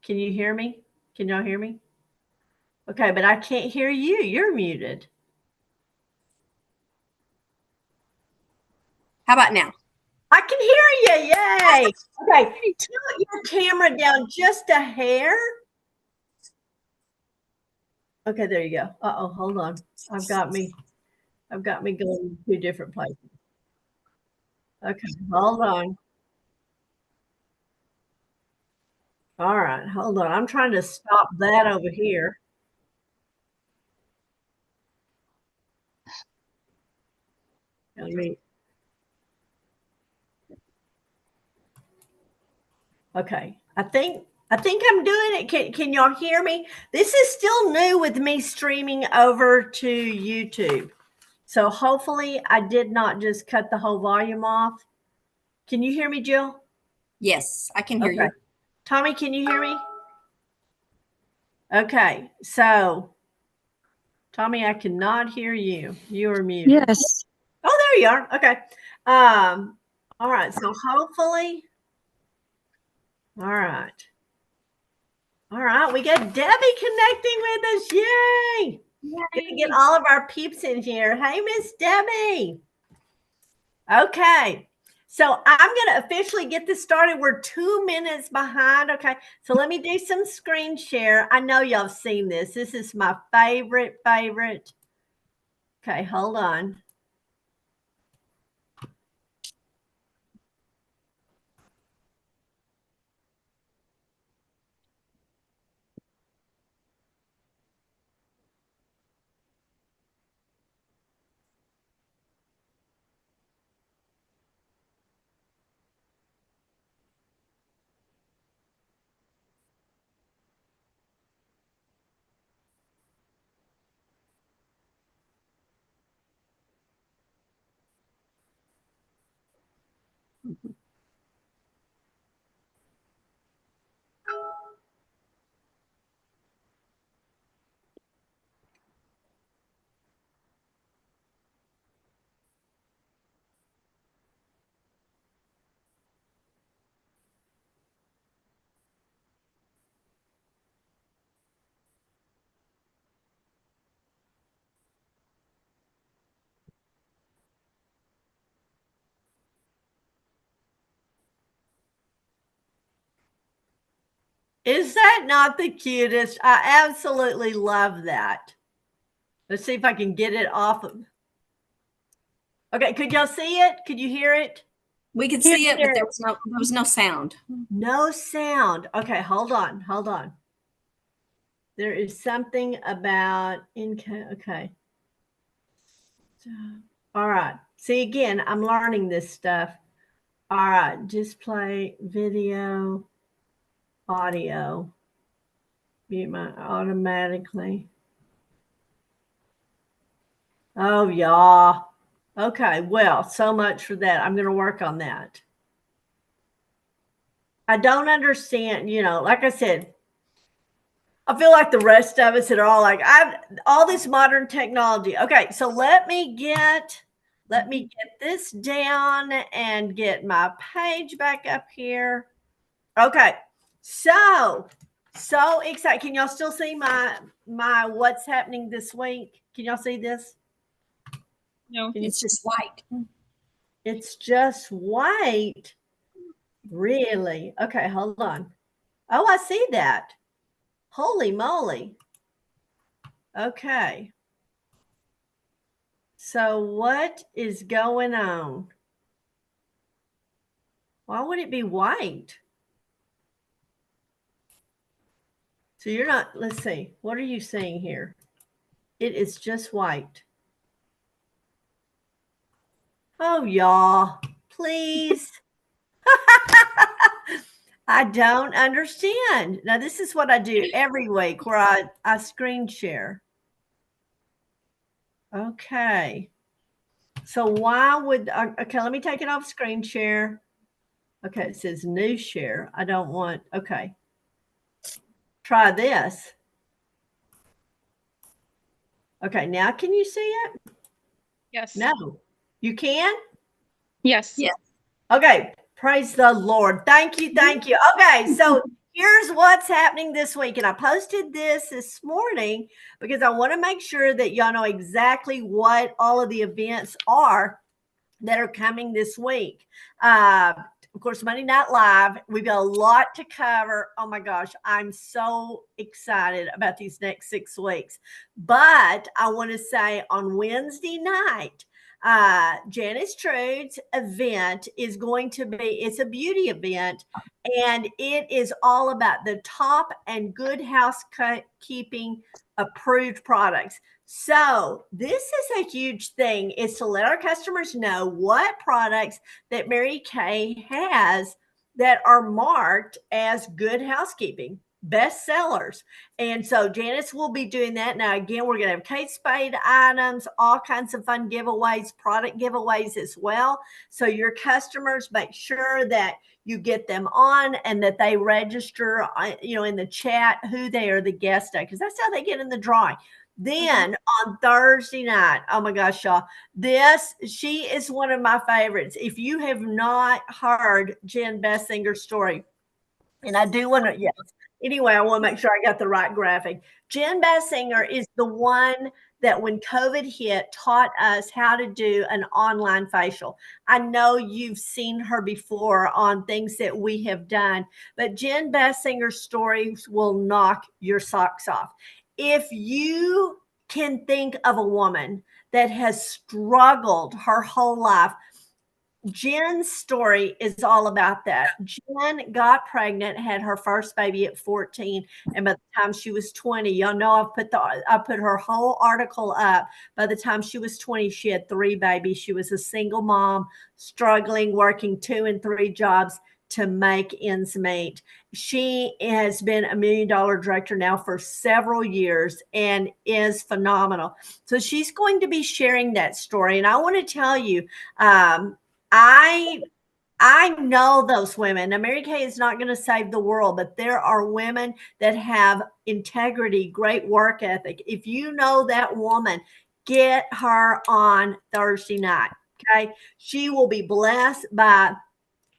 Can you hear me? Can y'all hear me? Okay, but I can't hear you. You're muted. How about now? I can hear you. Yay. Okay, tilt your camera down just a hair. Okay, there you go. Uh-oh, hold on. I've got me going to different places. Okay, hold on. All right, hold on. I'm trying to stop that over here. Let me. Okay, I think I'm doing it. Can y'all hear me? This is still new with me streaming over to YouTube. So hopefully I did not just cut the whole volume off. Can you hear me, Jill? Yes, I can hear you. Tommy, can you hear me? Okay, so Tommy, I cannot hear you. You are muted. Yes. Oh, there you are. Okay. All right. So hopefully, all right. All right. We got Debbie connecting with us. Yay. Gonna get all of our peeps in here. Hey, Miss Debbie. Okay. So I'm going to officially get this started. We're 2 minutes behind. Okay. So let me do some screen share. I know y'all have seen this. This is my favorite. Okay. Hold on. Is that not the cutest? I absolutely love that. Let's see if I can get it off of. Okay, could y'all see it? Could you hear it? We could see it, but there was no sound. No sound. Okay, hold on. There is something about okay. All right. See, again, I'm learning this stuff. All right, just play video, audio. Mute my automatically. Oh, yeah. Okay, well, so much for that. I'm going to work on that. I don't understand, like I said, I feel like the rest of us that are all like, all this modern technology. Okay, so let me get this down and get my page back up here. Okay, so excited. Can y'all still see my what's happening this week? Can y'all see this? No, it's just white. It's just white. Really? Okay, hold on. Oh, I see that. Holy moly. Okay. So what is going on? Why would it be white? So you're not, let's see. What are you seeing here? It is just white. Oh, y'all, please. I don't understand. Now, this is what I do every week where I screen share. Okay. So why would, okay, let me take it off screen share. Okay, it says new share. I don't want, okay. Try this. Okay, now can you see it? Yes. No. You can? Yes. Yes. Okay, praise the Lord. Thank you. Okay, so here's what's happening this week. And I posted this morning because I want to make sure that y'all know exactly what all of the events are that are coming this week. Of course, Monday Night Live, we've got a lot to cover. Oh my gosh, I'm so excited about these next 6 weeks. But I want to say on Wednesday night, Janice Trude's event is going to be, it's a beauty event, and it is all about the top and good housekeeping approved products. So this is a huge thing, is to let our customers know what products that Mary Kay has that are marked as good housekeeping best sellers. And so Janice will be doing that. Now, again, we're going to have Kate Spade items, all kinds of fun giveaways, product giveaways as well. So your customers, make sure that you get them on and that they register, in the chat who they are the guest of, because that's how they get in the drawing. Then on Thursday night, oh my gosh, y'all, she is one of my favorites. If you have not heard Jen Bessinger's story, and I do want to, yes. Anyway, I want to make sure I got the right graphic. Jen Bessinger is the one that when COVID hit, taught us how to do an online facial. I know you've seen her before on things that we have done, but Jen Bessinger's stories will knock your socks off. If you can think of a woman that has struggled her whole life, Jen's story is all about that. Jen got pregnant, had her first baby at 14, and by the time she was 20, y'all know I put her whole article up. By the time she was 20, she had 3 babies. She was a single mom, struggling, working 2 and 3 jobs to make ends meet. She has been $1 million director now for several years and is phenomenal. So she's going to be sharing that story. And I want to tell you, I know those women. Now, Mary Kay is not going to save the world, but there are women that have integrity, great work ethic. If you know that woman, get her on Thursday night. Okay. She will be blessed by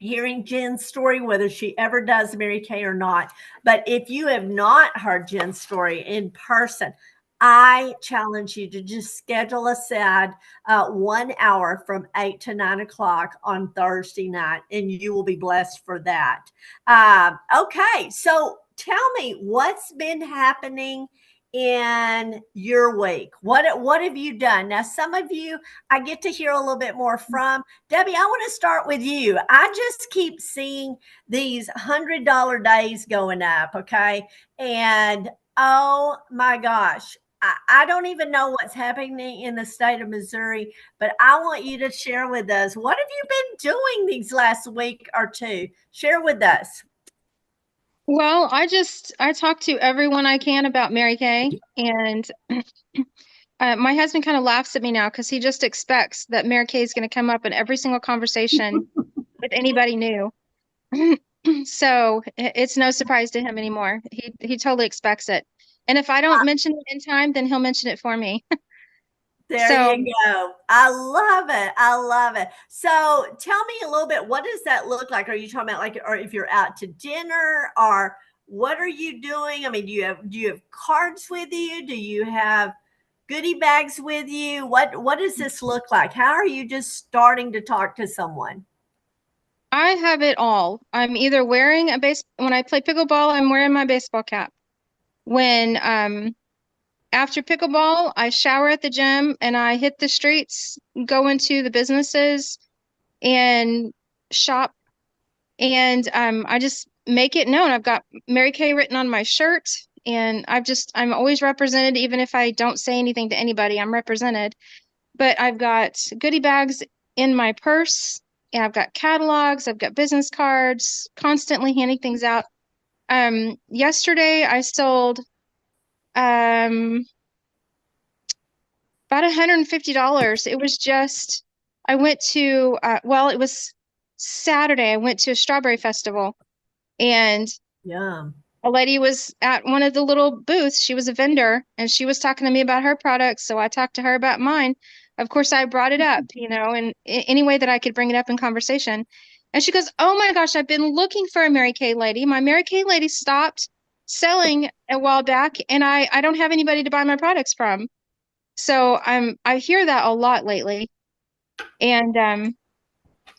hearing Jen's story, whether she ever does Mary Kay or not. But if you have not heard Jen's story in person, I challenge you to just schedule aside 1 hour from 8 to 9 o'clock on Thursday night, and you will be blessed for that. Okay, so tell me what's been happening in your week. What have you done? Now, some of you I get to hear a little bit more from. Debbie, I want to start with you. I just keep seeing these $100 days going up, okay? And oh my gosh, I don't even know what's happening in the state of Missouri, but I want you to share with us, what have you been doing these last week or two? Share with us. Well, I talk to everyone I can about Mary Kay, and my husband kind of laughs at me now because he just expects that Mary Kay is going to come up in every single conversation with anybody new. So it's no surprise to him anymore. He totally expects it. And if I don't mention it in time, then he'll mention it for me. There you go. I love it. I love it. So tell me a little bit, what does that look like? Are you talking about, like, or if you're out to dinner, or what are you doing? I mean, do you have cards with you? Do you have goodie bags with you? What does this look like? How are you just starting to talk to someone? I have it all. I'm either wearing when I play pickleball, I'm wearing my baseball cap. When after pickleball, I shower at the gym and I hit the streets, go into the businesses and shop. And I just make it known. I've got Mary Kay written on my shirt, and I'm always represented. Even if I don't say anything to anybody, I'm represented. But I've got goodie bags in my purse, and I've got catalogs, I've got business cards, constantly handing things out. Yesterday I sold about $150. It was just, I went to, it was Saturday. I went to a strawberry festival, and Yeah. a lady was at one of the little booths. She was a vendor, and she was talking to me about her products. So I talked to her about mine. Of course, I brought it up, in any way that I could bring it up in conversation. And she goes, "Oh my gosh, I've been looking for a Mary Kay lady. My Mary Kay lady stopped selling a while back, and I don't have anybody to buy my products from." So I hear that a lot lately. And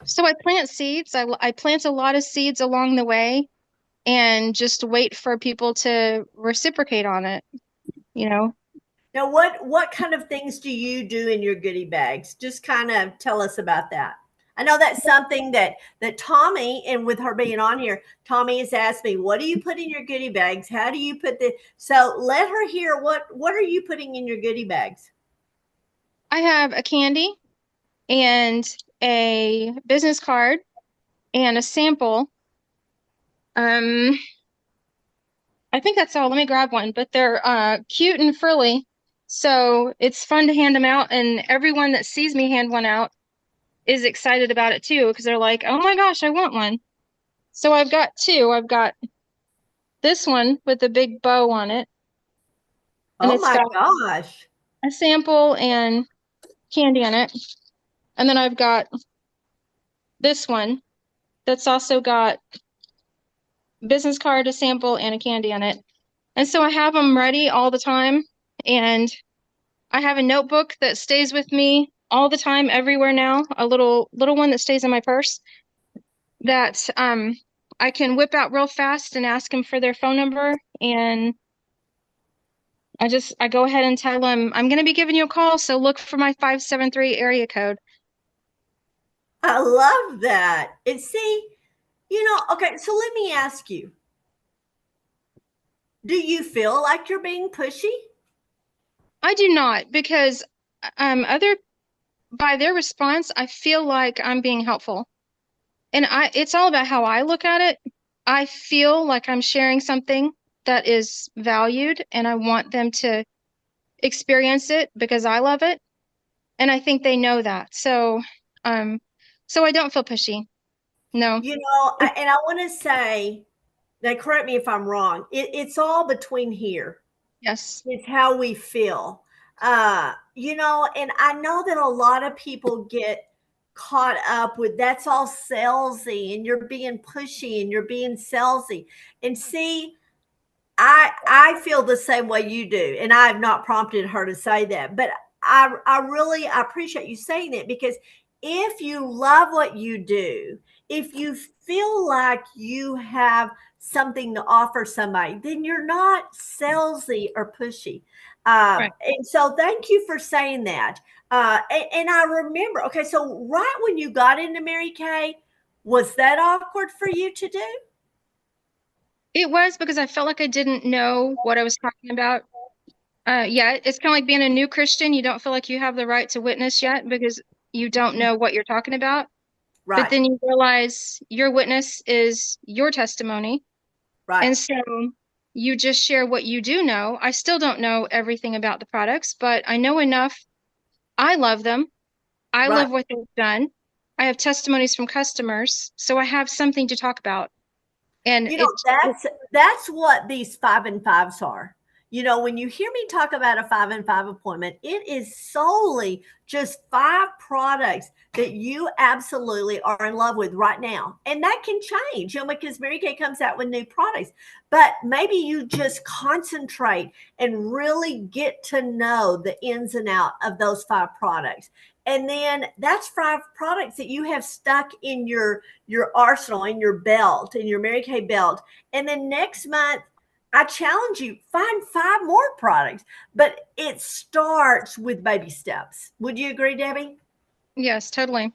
so I plant seeds. I plant a lot of seeds along the way and just wait for people to reciprocate on it, you know. Now, what kind of things do you do in your goodie bags? Just kind of tell us about that. I know that's something that Tommy, and with her being on here, Tommy has asked me, what do you put in your goodie bags? How do you put the, so let her hear what are you putting in your goodie bags? I have a candy and a business card and a sample. I think that's all. Let me grab one, but they're cute and frilly. So it's fun to hand them out, and everyone that sees me hand one out is excited about it too, because they're like, "Oh my gosh, I want one." So I've got two. I've got this one with a big bow on it, and Oh it's my got gosh. a sample and candy in it. And then I've got this one that's also got business card, a sample, and a candy in it. And so I have them ready all the time. And I have a notebook that stays with me all the time, everywhere now, a little one that stays in my purse that I can whip out real fast and ask them for their phone number. And I go ahead and tell them, "I'm going to be giving you a call, so look for my 573 area code." I love that. And see, okay, so let me ask you, do you feel like you're being pushy? I do not, because other by their response, I feel like I'm being helpful. And it's all about how I look at it. I feel like I'm sharing something that is valued, and I want them to experience it because I love it. And I think they know that. Um, so I don't feel pushy. No. And I want to say, now correct me if I'm wrong, it's all between here. Yes. It's how we feel. And I know that a lot of people get caught up with that's all salesy and you're being pushy and you're being salesy. And see, I feel the same way you do, and I have not prompted her to say that, but I really appreciate you saying it, because if you love what you do, if you feel like you have something to offer somebody, then you're not salesy or pushy. Right. And so thank you for saying that. And I remember, okay, so right when you got into Mary Kay, was that awkward for you to do? It was because I felt like I didn't know what I was talking about. Yeah, it's kind of like being a new Christian. You don't feel like you have the right to witness yet because you don't know what you're talking about. But Right, then you realize your witness is your testimony. right. And so you just share what you do know. I still don't know everything about the products, but I know enough. I love them. I Right. love what they've done. I have testimonies from customers, so I have something to talk about. And That's what these 5 and 5s are. When you hear me talk about a 5 and 5 appointment, it is solely just 5 products that you absolutely are in love with right now. And that can change, because Mary Kay comes out with new products. But maybe you just concentrate and really get to know the ins and out of those 5 products. And then that's 5 products that you have stuck in your arsenal, in your belt, in your Mary Kay belt. And then next month, I challenge you, find 5 more products, but it starts with baby steps. Would you agree, Debbie? yes, totally.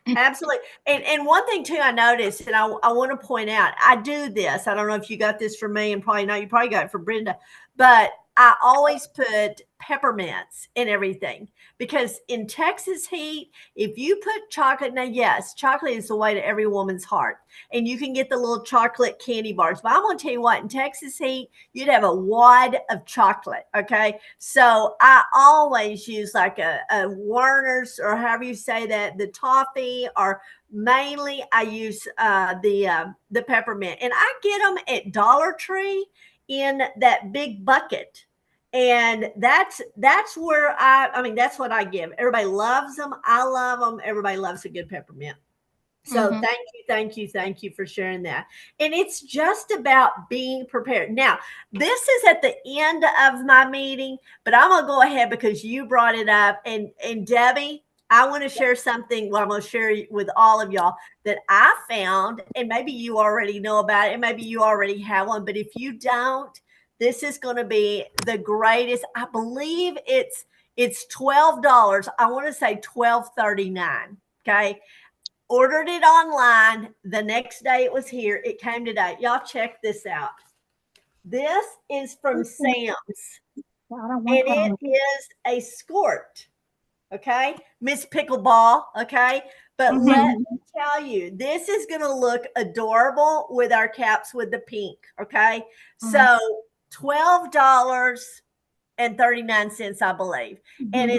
Absolutely. And one thing too, I noticed, and I want to point out, I do this. I don't know if you got this from me, and probably not. You probably got it from Brenda, but I always put peppermints in everything, because in Texas heat, if you put chocolate, now yes, chocolate is the way to every woman's heart, and you can get the little chocolate candy bars. But I'm going to tell you what, in Texas heat, you'd have a wad of chocolate. Okay, so I always use like a Werner's, or however you say that, the toffee, or mainly I use the peppermint, and I get them at Dollar Tree in that big bucket. And that's where I mean, that's what I give. Everybody loves them. I love them. Everybody loves a good peppermint. So Mhm. thank you for sharing that. And it's just about being prepared. Now, this is at the end of my meeting, but I'm gonna go ahead because you brought it up. And Debbie, I want to share something. Well, I'm gonna share with all of y'all that I found, and maybe you already know about it, and maybe you already have one. But if you don't, this is going to be the greatest. I believe it's $12. I want to say $12.39. Okay. Ordered it online. The next day it was here. It came today. Y'all check this out. This is from Sam's, and it is a skirt. Okay. Miss Pickleball. Okay. But let Mhm. me tell you, this is going to look adorable with our caps with the pink. Okay. So $12.39, I believe. And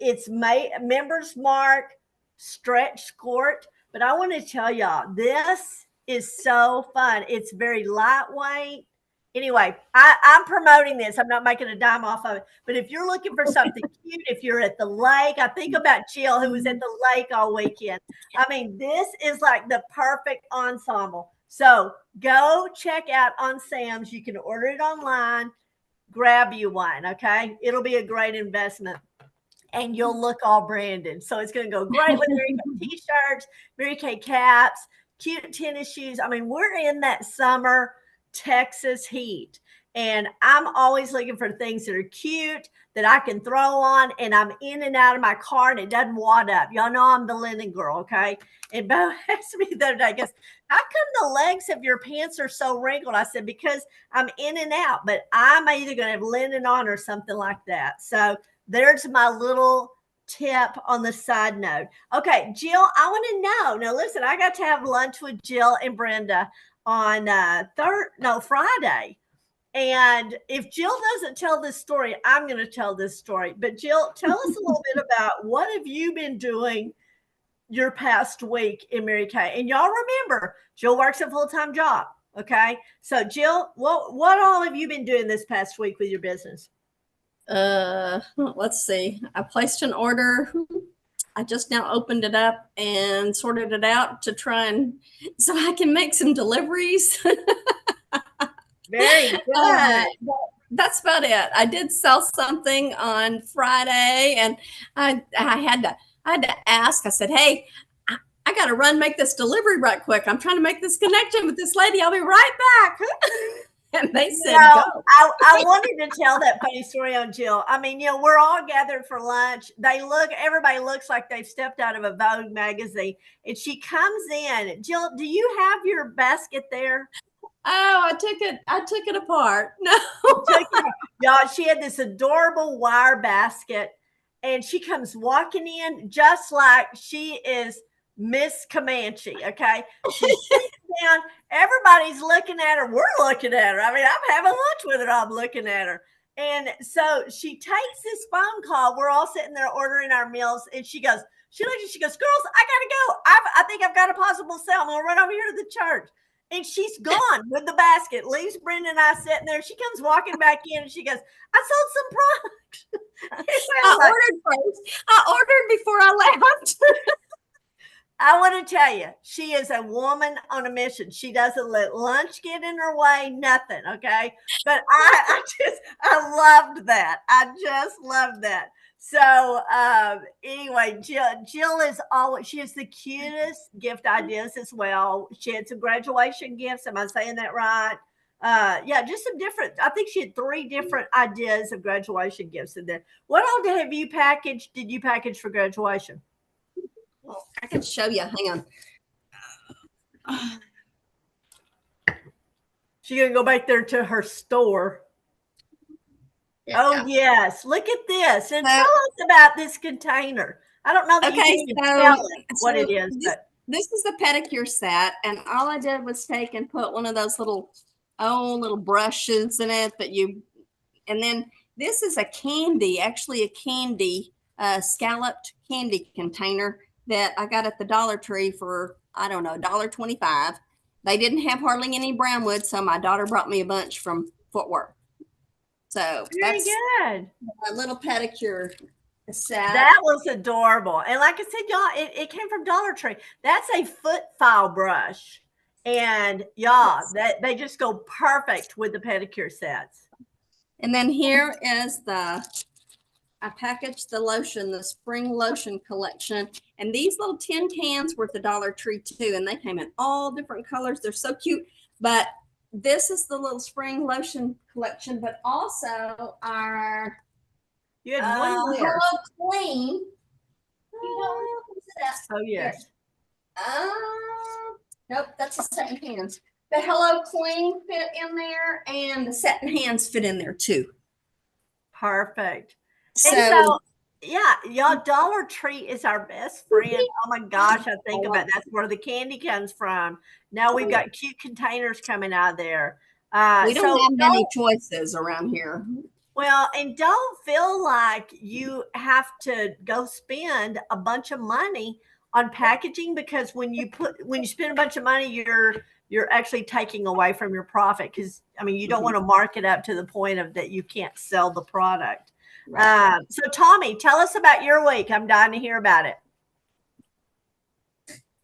it's members mark stretch skirt. But I want to tell y'all, this is so fun. It's very lightweight. Anyway, I'm promoting this. I'm not making a dime off of it. But if you're looking for something cute, if you're at the lake, I think about Jill, who was at the lake all weekend. I mean, this is like the perfect ensemble. So go check out on Sam's. You can order it online. Grab you one, okay? It'll be a great investment. And you'll look all branded. So it's going to go great with Mary Kay t-shirts, Mary Kay caps, cute tennis shoes. I mean, we're in that summer Texas heat. And I'm always looking for things that are cute that I can throw on, and I'm in and out of my car and it doesn't wad up. Y'all know I'm the linen girl, okay? And Bo asked me the other day, goes, how come the legs of your pants are so wrinkled? I said, because I'm in and out, but I'm either going to have linen on or something like that. So there's my little tip on the side note. Okay, Jill, I want to know. Now, listen, I got to have lunch with Jill and Brenda on Friday. And if Jill doesn't tell this story, I'm going to tell this story. But Jill, tell us a little bit about what have you been doing your past week in Mary Kay? And y'all remember, Jill works a full-time job. Okay. So Jill, what all have you been doing this past week with your business? Let's see. I placed an order. I just now opened it up and sorted it out to try and so I can make some deliveries. Very good. That's about it. I did sell something on Friday, and I had to ask. I said, "Hey, I got to run make this delivery right quick. I'm trying to make this connection with this lady. I'll be right back." And they said, "Go." I wanted to tell that funny story on Jill. I mean, we're all gathered for lunch. Everybody looks like they've stepped out of a Vogue magazine. And she comes in. Jill, do you have your basket there? Oh, I took it apart. No. Y'all, she had this adorable wire basket, and she comes walking in just like she is Miss Comanche. Okay. She sits down, everybody's looking at her. We're looking at her. I mean, I'm having lunch with her. I'm looking at her. And so she takes this phone call. We're all sitting there ordering our meals, and she goes, girls, I gotta go. I think I've got a possible sale. I'm gonna run over here to the church. And she's gone with the basket, leaves Brenda and I sitting there. She comes walking back in and she goes, I sold some products. Ordered first. I ordered before I left. I want to tell you, she is a woman on a mission. She doesn't let lunch get in her way, nothing. Okay. But I loved that. I just loved that. So anyway, Jill is she has the cutest gift ideas as well. She had some graduation gifts. Am I saying that right? Yeah, just some different. I think she had 3 different ideas of graduation gifts in there. What all did you package for graduation? Well, I can show you. Hang on. She's gonna go back there to her store. Yeah. Oh yes, look at this, and tell us about this container. I don't know that you can even tell what it is, but this is the pedicure set, and all I did was take and put one of those little brushes in it and then this is actually a candy, scalloped candy container that I got at the Dollar Tree for, I don't know, $1.25. They didn't have hardly any brownwood, so my daughter brought me a bunch from Fort Worth. So very good. A little pedicure set. That was adorable. And like I said, y'all, it came from Dollar Tree. That's a foot file brush. And y'all, that they just go perfect with the pedicure sets. And then here is I packaged the lotion, the spring lotion collection. And these little tin cans were at the Dollar Tree too. And they came in all different colors. They're so cute. But this is the little spring lotion collection, but also our You had one more. Hello Clean. You know, Oh, yes. Nope, that's the setting hands. The Hello Clean fit in there, and the setting hands fit in there too. Perfect. So, and so yeah, y'all, Dollar Tree is our best friend. Oh my gosh, I think about that's where the candy comes from. Now we've got cute containers coming out of there. we don't have many choices around here. Well, and don't feel like you have to go spend a bunch of money on packaging, because when you spend a bunch of money, you're actually taking away from your profit, because I mean you don't want to mark it up to the point of that you can't sell the product. Right. So Tommy, tell us about your week. I'm dying to hear about it.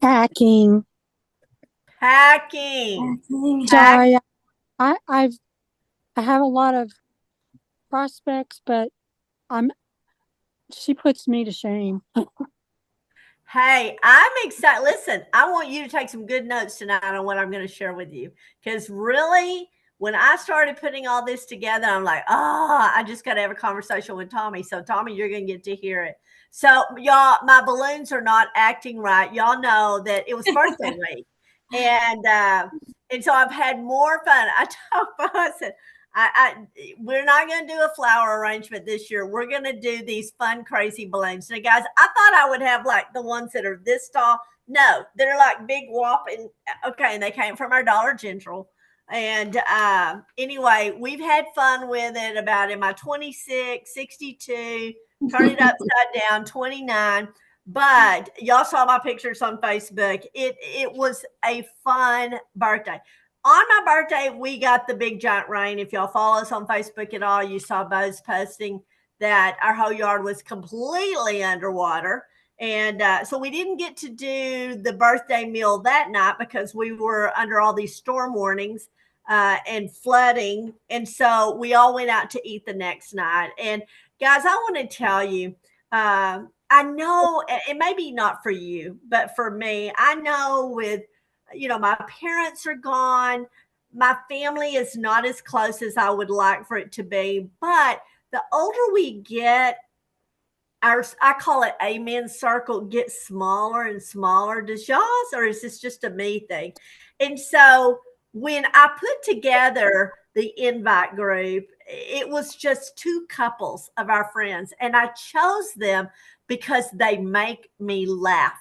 Packing. Sorry, I have a lot of prospects, but she puts me to shame. Hey, I'm excited. Listen, I want you to take some good notes tonight on what I'm going to share with you, because really, when I started putting all this together, I'm like, I just got to have a conversation with Tommy. So Tommy, you're going to get to hear it. So y'all, my balloons are not acting right. Y'all know that it was birthday week. And so I've had more fun. I told Bo, I said, we're not going to do a flower arrangement this year. We're going to do these fun, crazy balloons. Now, guys, I thought I would have like the ones that are this tall. No, they're like big whopping. Okay, and they came from our Dollar General. And anyway, we've had fun with it. About am I 26, 62, turn it upside down, 29. But y'all saw my pictures on Facebook. It was a fun birthday. On my birthday, we got the big giant rain. If y'all follow us on Facebook at all, you saw Bo's posting that our whole yard was completely underwater. And so we didn't get to do the birthday meal that night because we were under all these storm warnings and flooding. And so we all went out to eat the next night. And guys, I want to tell you, I know it may be not for you, but for me, I know with, my parents are gone. My family is not as close as I would like for it to be. But the older we get, I call it amen circle, gets smaller and smaller. Does y'all's, or is this just a me thing? And so when I put together the invite group, it was just two couples of our friends, and I chose them because they make me laugh.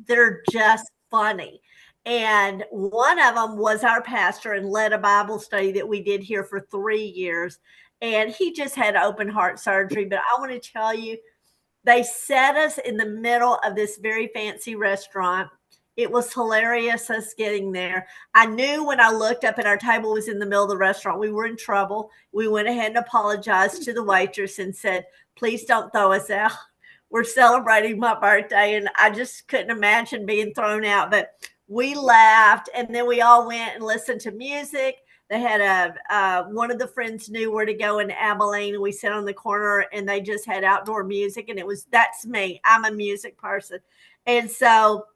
They're just funny. And one of them was our pastor and led a Bible study that we did here for 3 years. And he just had open heart surgery. But I want to tell you, they set us in the middle of this very fancy restaurant. It was hilarious us getting there. I knew when I looked up and our table was in the middle of the restaurant, we were in trouble. We went ahead and apologized to the waitress and said, please don't throw us out. We're celebrating my birthday. And I just couldn't imagine being thrown out. But we laughed, and then we all went and listened to music. They had one of the friends knew where to go in Abilene. We sat on the corner and they just had outdoor music, and that's me. I'm a music person. And so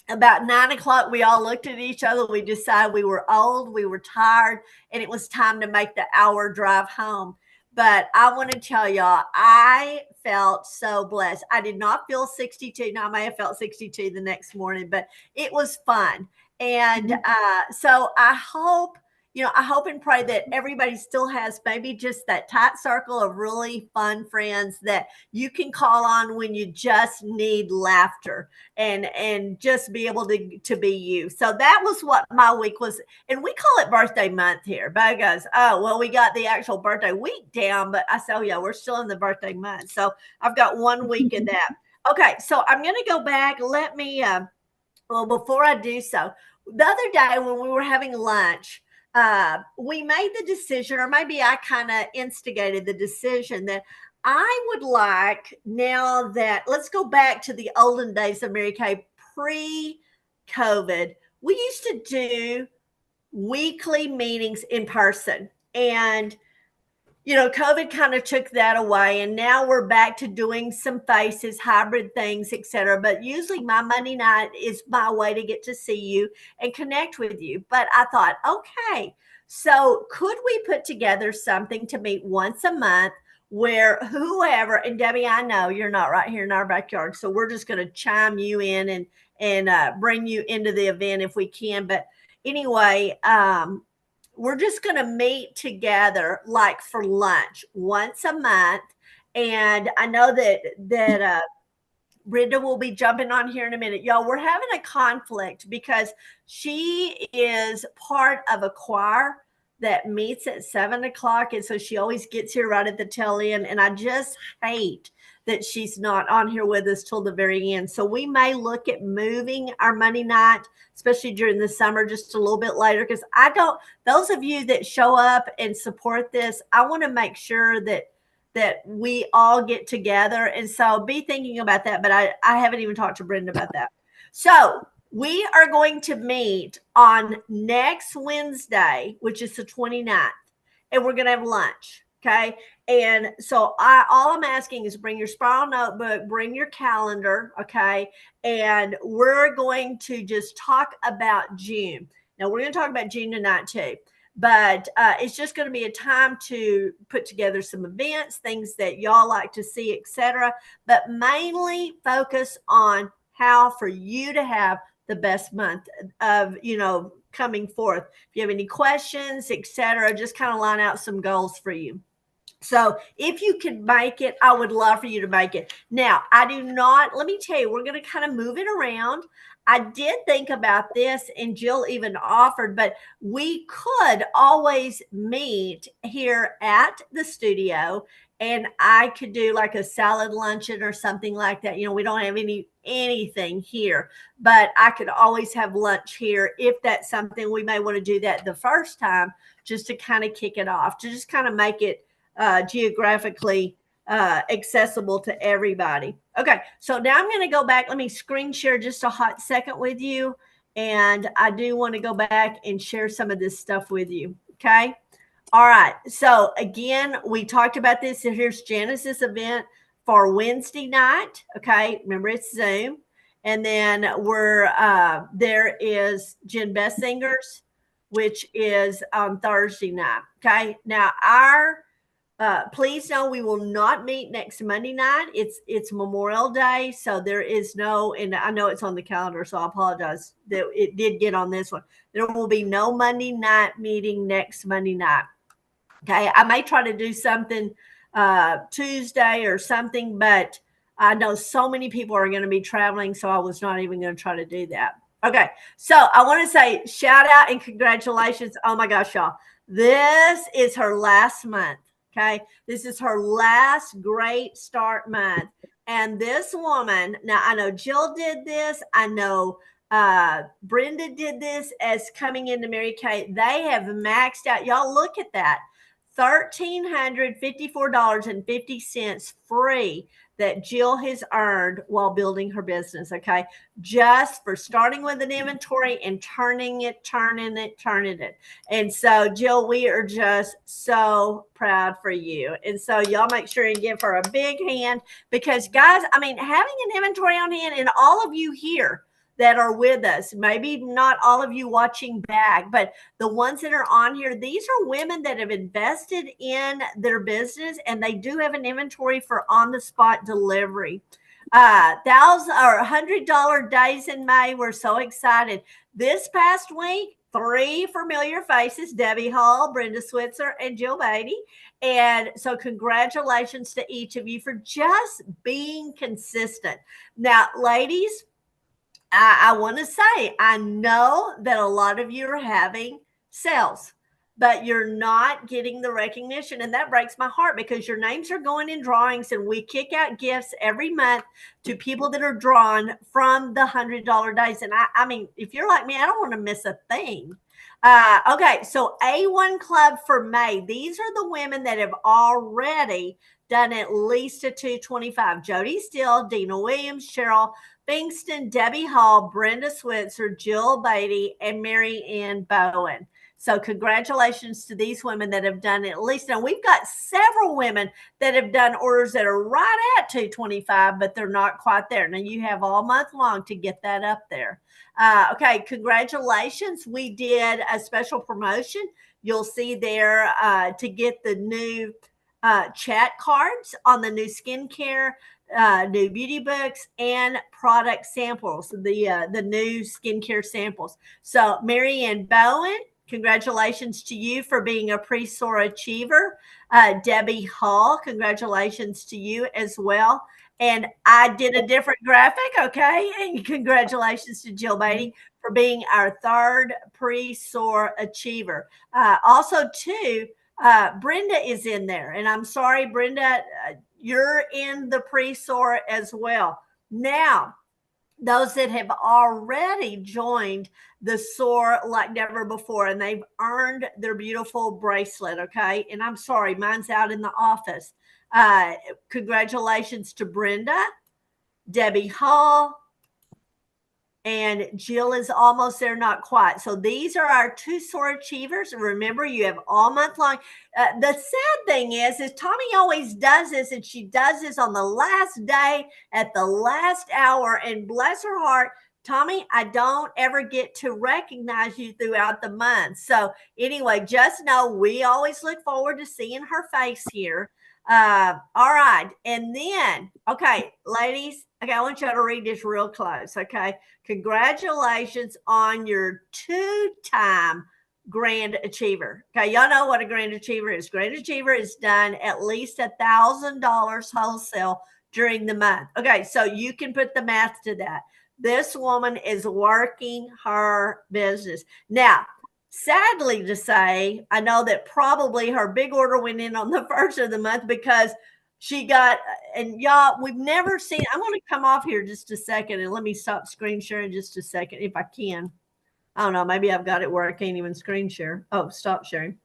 about 9:00, we all looked at each other. We decided we were old, we were tired, and it was time to make the hour drive home. But I want to tell y'all, I felt so blessed. I did not feel 62. Now, I may have felt 62 the next morning, but it was fun. And so I hope and pray that everybody still has maybe just that tight circle of really fun friends that you can call on when you just need laughter and just be able to be you. So that was what my week was. And we call it birthday month here. Bo goes, oh, well, we got the actual birthday week down, but I said, oh, yeah, we're still in the birthday month. So I've got 1 week of that. Okay, so I'm going to go back. Let me, before I do so, the other day when we were having lunch, we made the decision, or maybe I kind of instigated the decision, that I would like now that let's go back to the olden days of Mary Kay pre-COVID. We used to do weekly meetings in person. And COVID kind of took that away, and now we're back to doing some faces, hybrid things, etc. But usually my Monday night is my way to get to see you and connect with you. But I thought, okay, so could we put together something to meet once a month where whoever, and Debbie, I know you're not right here in our backyard, so we're just going to chime you in and bring you into the event if we can. But anyway, we're just going to meet together like for lunch once a month. And I know that Brenda will be jumping on here in a minute. Y'all, we're having a conflict because she is part of a choir that meets at 7 o'clock. And so she always gets here right at the tail end. And I just hate that she's not on here with us till the very end. So we may look at moving our Monday night, especially during the summer, just a little bit later. Because those of you that show up and support this, I want to make sure that we all get together. And so be thinking about that. But I haven't even talked to Brenda about that. So we are going to meet on next Wednesday, which is the 29th, and we're going to have lunch. Okay. And so all I'm asking is bring your spiral notebook, bring your calendar. Okay. And we're going to just talk about June. Now we're going to talk about June tonight too. But it's just going to be a time to put together some events, things that y'all like to see, etc. But mainly focus on how for you to have the best month of, coming forth. If you have any questions, etc., just kind of line out some goals for you. So if you can make it, I would love for you to make it. Now, let me tell you, we're going to kind of move it around. I did think about this, and Jill even offered, but we could always meet here at the studio, and I could do like a salad luncheon or something like that. We don't have anything here, but I could always have lunch here if that's something. We may want to do that the first time just to kind of kick it off, to just kind of make it geographically accessible to everybody. Okay, so now I'm going to go back. Let me screen share just a hot second with you. And I do want to go back and share some of this stuff with you. Okay. All right. So again, we talked about this. So here's Janice's event for Wednesday night. Okay. Remember, it's Zoom. And then there is Jen Bessinger's, which is on Thursday night. Okay. Now please know we will not meet next Monday night. It's Memorial Day, so there is no, and I know it's on the calendar, so I apologize that it did get on this one. There will be no Monday night meeting next Monday night. Okay, I may try to do something Tuesday or something, but I know so many people are going to be traveling, so I was not even going to try to do that. Okay, so I want to say shout out and congratulations. Oh my gosh, y'all. This is her last month. Okay, this is her last Great Start month. And this woman, now I know Jill did this. I know Brenda did this as coming into Mary Kay. They have maxed out. Y'all look at that. $1,354.50 free that Jill has earned while building her business, okay? Just for starting with an inventory and turning it. And so, Jill, we are just so proud for you. And so y'all make sure and give her a big hand because, guys, having an inventory on hand, and all of you here that are with us, maybe not all of you watching back, but the ones that are on here, these are women that have invested in their business, and they do have an inventory for on-the-spot delivery. $100 days in May. We're so excited. This past week, 3 familiar faces: Debbie Hall, Brenda Switzer, and Jill Beatty. And so congratulations to each of you for just being consistent. Now, ladies, I want to say, I know that a lot of you are having sales, but you're not getting the recognition. And that breaks my heart because your names are going in drawings, and we kick out gifts every month to people that are drawn from the $100 days. And I mean, if you're like me, I don't want to miss a thing. Okay, so A1 Club for May. These are the women that have already done at least a 225. Jody Steele, Dina Williams, Cheryl Bingston, Debbie Hall, Brenda Switzer, Jill Beatty, and Mary Ann Bowen. So congratulations to these women that have done at least. Now we've got several women that have done orders that are right at 225, but they're not quite there. Now you have all month long to get that up there. Okay, congratulations. We did a special promotion. You'll see there to get the new chat cards on the new skincare, new beauty books, and product samples, the new skincare samples. So Mary Ann Bowen, congratulations to you for being a pre-SOAR achiever. Debbie Hall, congratulations to you as well. And I did a different graphic, okay? And congratulations to Jill Beatty for being our third pre-SOAR achiever. Also, too, Brenda is in there. And I'm sorry, Brenda, you're in the pre-SOAR as well. Now, those that have already joined the SOAR like never before, and they've earned their beautiful bracelet, okay? And I'm sorry, mine's out in the office. Congratulations to Brenda, Debbie Hall, and Jill is almost there, not quite. So these are our two SOAR achievers. Remember, you have all month long. The sad thing is Tommy always does this, and she does this on the last day at the last hour. And bless her heart, Tommy, I don't ever get to recognize you throughout the month. So anyway, just know we always look forward to seeing her face here. All right. And then, okay, ladies, okay, I want you to read this real close. Okay. Congratulations on your two-time grand achiever. Okay. Y'all know what a grand achiever is. Grand achiever is done at least $1,000 wholesale during the month. Okay. So you can put the math to that. This woman is working her business. Now, sadly to say, I know that probably her big order went in on the first of the month because she got, and y'all, we've never seen, I'm going to come off here just a second and let me stop screen sharing just a second if I can. I don't know. Maybe I've got it where I can't even screen share. Oh, stop sharing.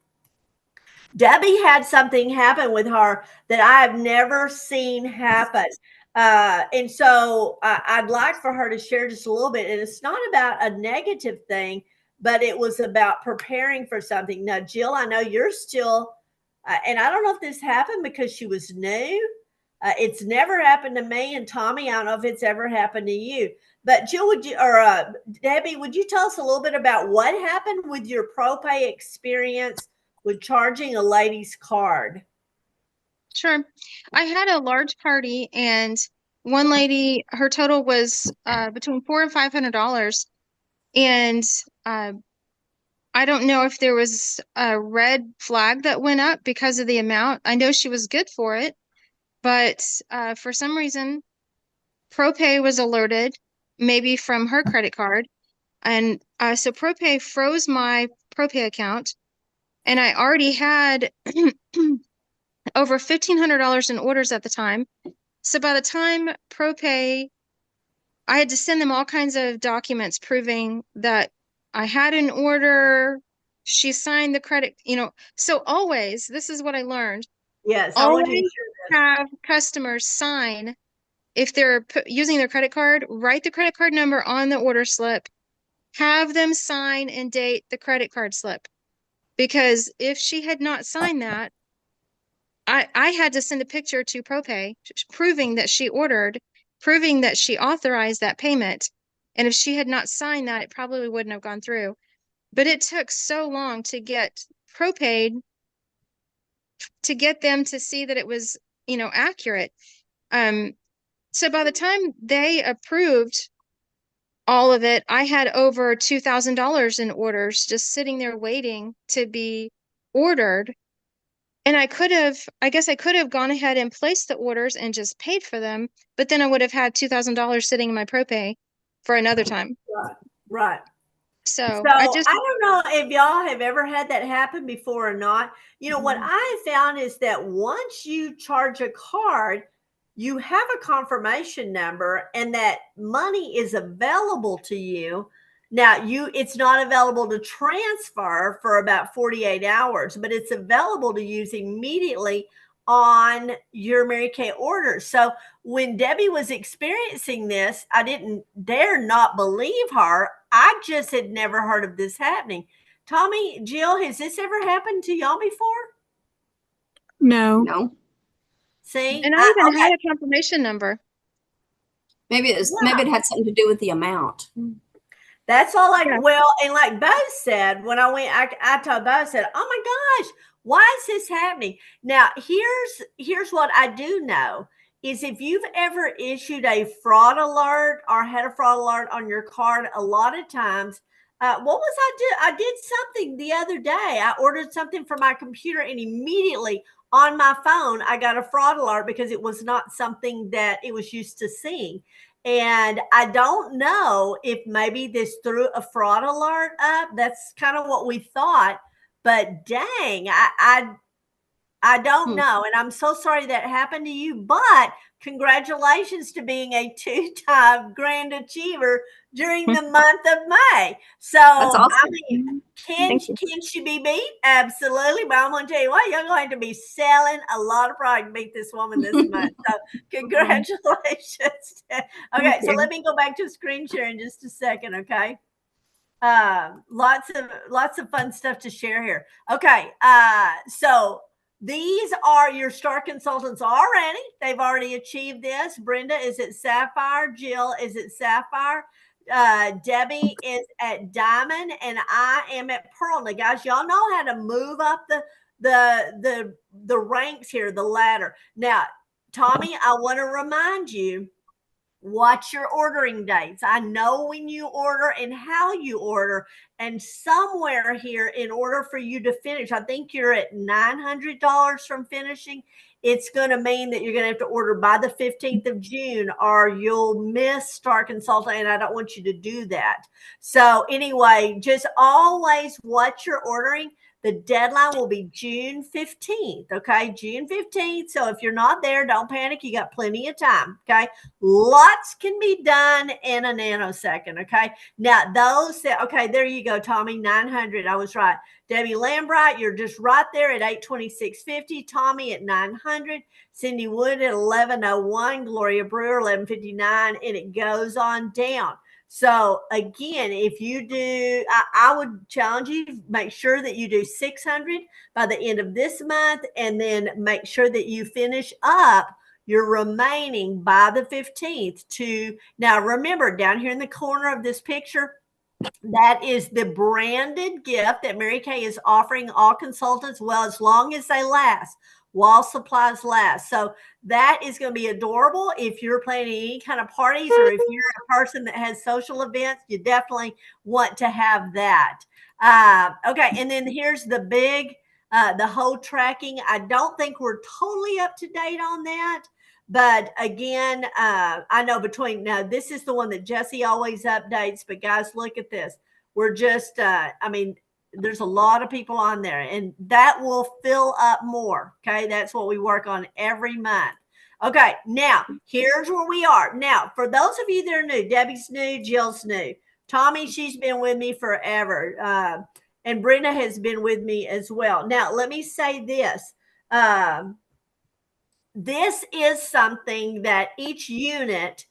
Debbie had something happen with her that I have never seen happen. And so I'd like for her to share just a little bit. And it's not about a negative thing, but it was about preparing for something. Now, Jill, I know you're still, and I don't know if this happened because she was new. It's never happened to me. And Tommy, I don't know if it's ever happened to you. But Jill, would you, or Debbie, would you tell us a little bit about what happened with your ProPay experience with charging a lady's card? Sure. I had a large party, and one lady, her total was between $400 and $500. And I don't know if there was a red flag that went up because of the amount. I know she was good for it, but for some reason, ProPay was alerted, maybe from her credit card. And so ProPay froze my ProPay account, and I already had over $1,500 in orders at the time. So by the time ProPay, I had to send them all kinds of documents proving that I had an order. She signed the credit, So always, this is what I learned. Yes, I want you to Always share have customers sign, if they're using their credit card, write the credit card number on the order slip, have them sign and date the credit card slip. Because if she had not signed that, I had to send a picture to ProPay proving that she ordered, proving that she authorized that payment. And if she had not signed that, it probably wouldn't have gone through. But it took so long to get ProPay, to get them to see that it was, accurate. So by the time they approved all of it, I had over $2,000 in orders just sitting there waiting to be ordered. And I guess I could have gone ahead and placed the orders and just paid for them, but then I would have had $2,000 sitting in my ProPay for another time. Right. So So I don't know if y'all have ever had that happen before or not. What I found is that once you charge a card, you have a confirmation number and that money is available to you. Now it's not available to transfer for about 48 hours, but it's available to use immediately on your Mary Kay order. So when Debbie was experiencing this, I didn't dare not believe her. I just had never heard of this happening. Tommy, Jill, has this ever happened to y'all before? No. No, See, And I even okay. had a confirmation number. maybe maybe it had something to do with the amount. That's all Yeah. well, and like Bo said, when I went, I told Bo, I said, oh my gosh, why is this happening? Now, here's what I do know is if you've ever issued a fraud alert or had a fraud alert on your card, a lot of times, what was I did? I did something the other day. I ordered something from my computer and immediately on my phone, I got a fraud alert because it was not something that it was used to seeing. And I don't know if maybe this threw a fraud alert up. That's kind of what we thought. But dang, I don't know. And I'm so sorry that happened to you. But congratulations to being a two-time grand achiever during the month of May. So That's awesome. I mean, can Thank you. she be beat? Absolutely. But I'm going to tell you what, you're going to be selling a lot of product to beat this woman this month. So congratulations. Okay, so let me go back to screen share in just a second. Okay. Lots of fun stuff to share here. Okay. So these are your star consultants already. They've already achieved this. Brenda is at Sapphire. Jill is at Sapphire. Debbie is at Diamond, and I am at Pearl. Now, guys, y'all know how to move up the ranks here, the ladder. Now, Tommy, I want to remind you. Watch your ordering dates. I know when you order and how you order. And somewhere here, in order for you to finish, I think you're at $900 from finishing. It's going to mean that you're going to have to order by the 15th of June or you'll miss Star Consultant. And I don't want you to do that. So, anyway, just always watch your ordering. The deadline will be June 15th. Okay. June 15th. So, if you're not there, don't panic. You got plenty of time. Okay. Lots can be done in a nanosecond. Okay. Now, those that, okay, there you go, Tommy, 900. I was right. Debbie Lambright, you're just right there at 826.50. Tommy at 900. Cindy Wood at 1101. Gloria Brewer, 1159. And it goes on down. So again, if you do, I would challenge you, make sure that you do 600 by the end of this month, and then make sure that you finish up your remaining by the 15th to, now remember down here in the corner of this picture, that is the branded gift that Mary Kay is offering all consultants, well, as long as they last, while supplies last. So that is going to be adorable. If you're planning any kind of parties or if you're a person that has social events, you definitely want to have that. Okay. And then here's the big, the whole tracking. I don't think we're totally up to date on that. But again, I know between now, this is the one that Jesse always updates. But guys, look at this. We're just, I mean, there's a lot of people on there, and that will fill up more. Okay. That's what we work on every month. Okay. Now, here's where we are. Now, for those of you that are new, Debbie's new, Jill's new. Tommy, she's been with me forever. And Brenda has been with me as well. Now, let me say this. This is something that each unit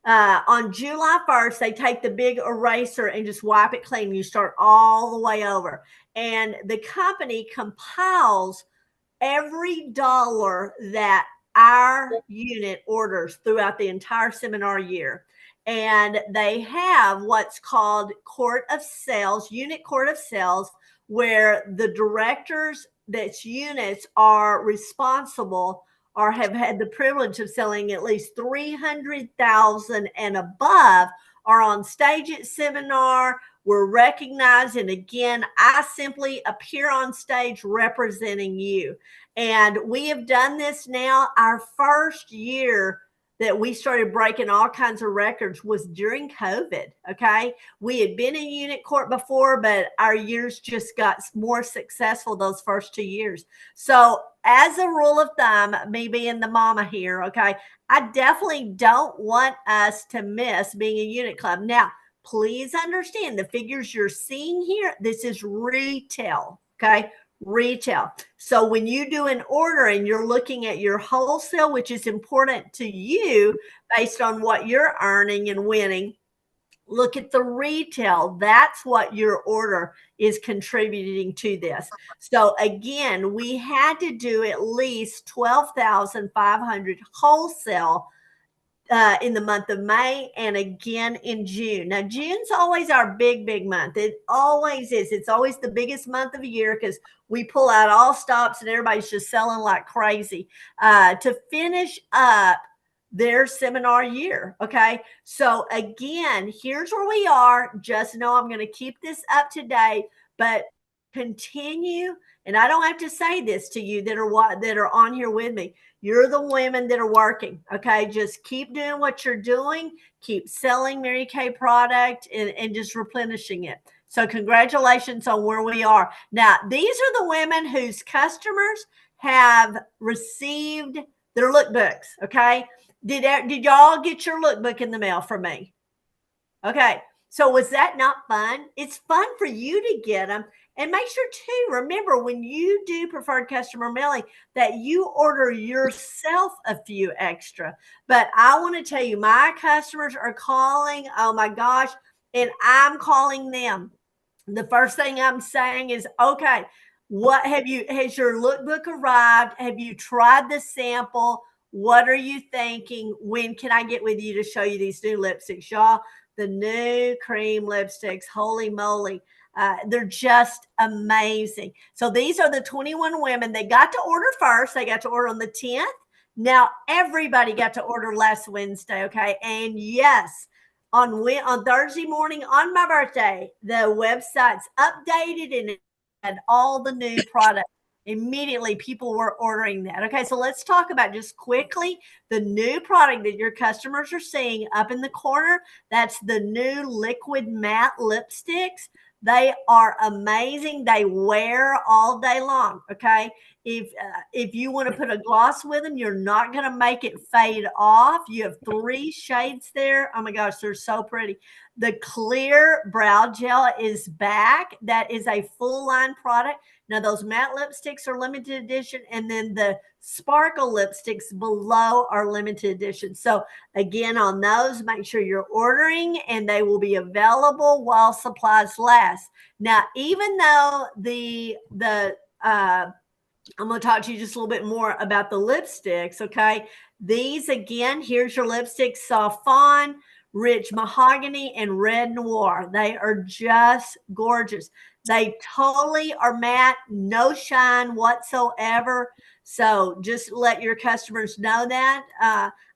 on July 1st, they take the big eraser and just wipe it clean. You start all the way over. And the company compiles every dollar that our unit orders throughout the entire seminar year. And they have what's called court of sales, unit court of sales, where the directors that's units are responsible or have had the privilege of selling at least 300,000 and above are on stage at seminar. We're recognized. And again, I simply appear on stage representing you. And we have done this now. Our first year that we started breaking all kinds of records was during COVID. Okay. We had been in unit court before, but our years just got more successful those first 2 years. So as a rule of thumb, me being the mama here, okay, I definitely don't want us to miss being a unit club. Now, please understand the figures you're seeing here, this is retail, okay? Retail. So when you do an order and you're looking at your wholesale, which is important to you based on what you're earning and winning, look at the retail. That's what your order is contributing to this. So again, we had to do at least 12,500 wholesale in the month of May and again in June. Now, June's always our big month. It always is. It's always the biggest month of the year because we pull out all stops and everybody's just selling like crazy to finish up their seminar year. Okay. So again, here's where we are. Just know I'm going to keep this up to date, but continue. And I don't have to say this to you that are on here with me. You're the women that are working. Okay. Just keep doing what you're doing. Keep selling Mary Kay product and just replenishing it. So congratulations on where we are. Now, these are the women whose customers have received their lookbooks. Okay. Did y'all get your lookbook in the mail from me? Okay. So was that not fun? It's fun for you to get them. And make sure too, remember when you do preferred customer mailing that you order yourself a few extra. But I want to tell you, my customers are calling. Oh my gosh. And I'm calling them. The first thing I'm saying is, okay, has your lookbook arrived? Have you tried the sample? What are you thinking? When can I get with you to show you these new lipsticks, y'all? The new cream lipsticks, holy moly. They're just amazing. So these are the 21 women. They got to order first. They got to order on the 10th. Now everybody got to order last Wednesday, okay? And yes, on Thursday morning on my birthday, the website's updated and it had all the new products. Immediately people were ordering that. Okay, so let's talk about just quickly the new product that your customers are seeing up in the corner. That's the new liquid matte lipsticks. They are amazing. They wear all day long. Okay, if you want to put a gloss with them, you're not going to make it fade off. You have 3 shades there. Oh my gosh, they're so pretty. The clear brow gel is back. That is a full line product. Now, those matte lipsticks are limited edition, and then the sparkle lipsticks below are limited edition. So, again, on those, make sure you're ordering, and they will be available while supplies last. Now, even though I'm going to talk to you just a little bit more about the lipsticks, okay? These, again, here's your lipsticks, Soft Fawn, Rich Mahogany, and Red Noir. They are just gorgeous. They totally are matte, no shine whatsoever. So just let your customers know that.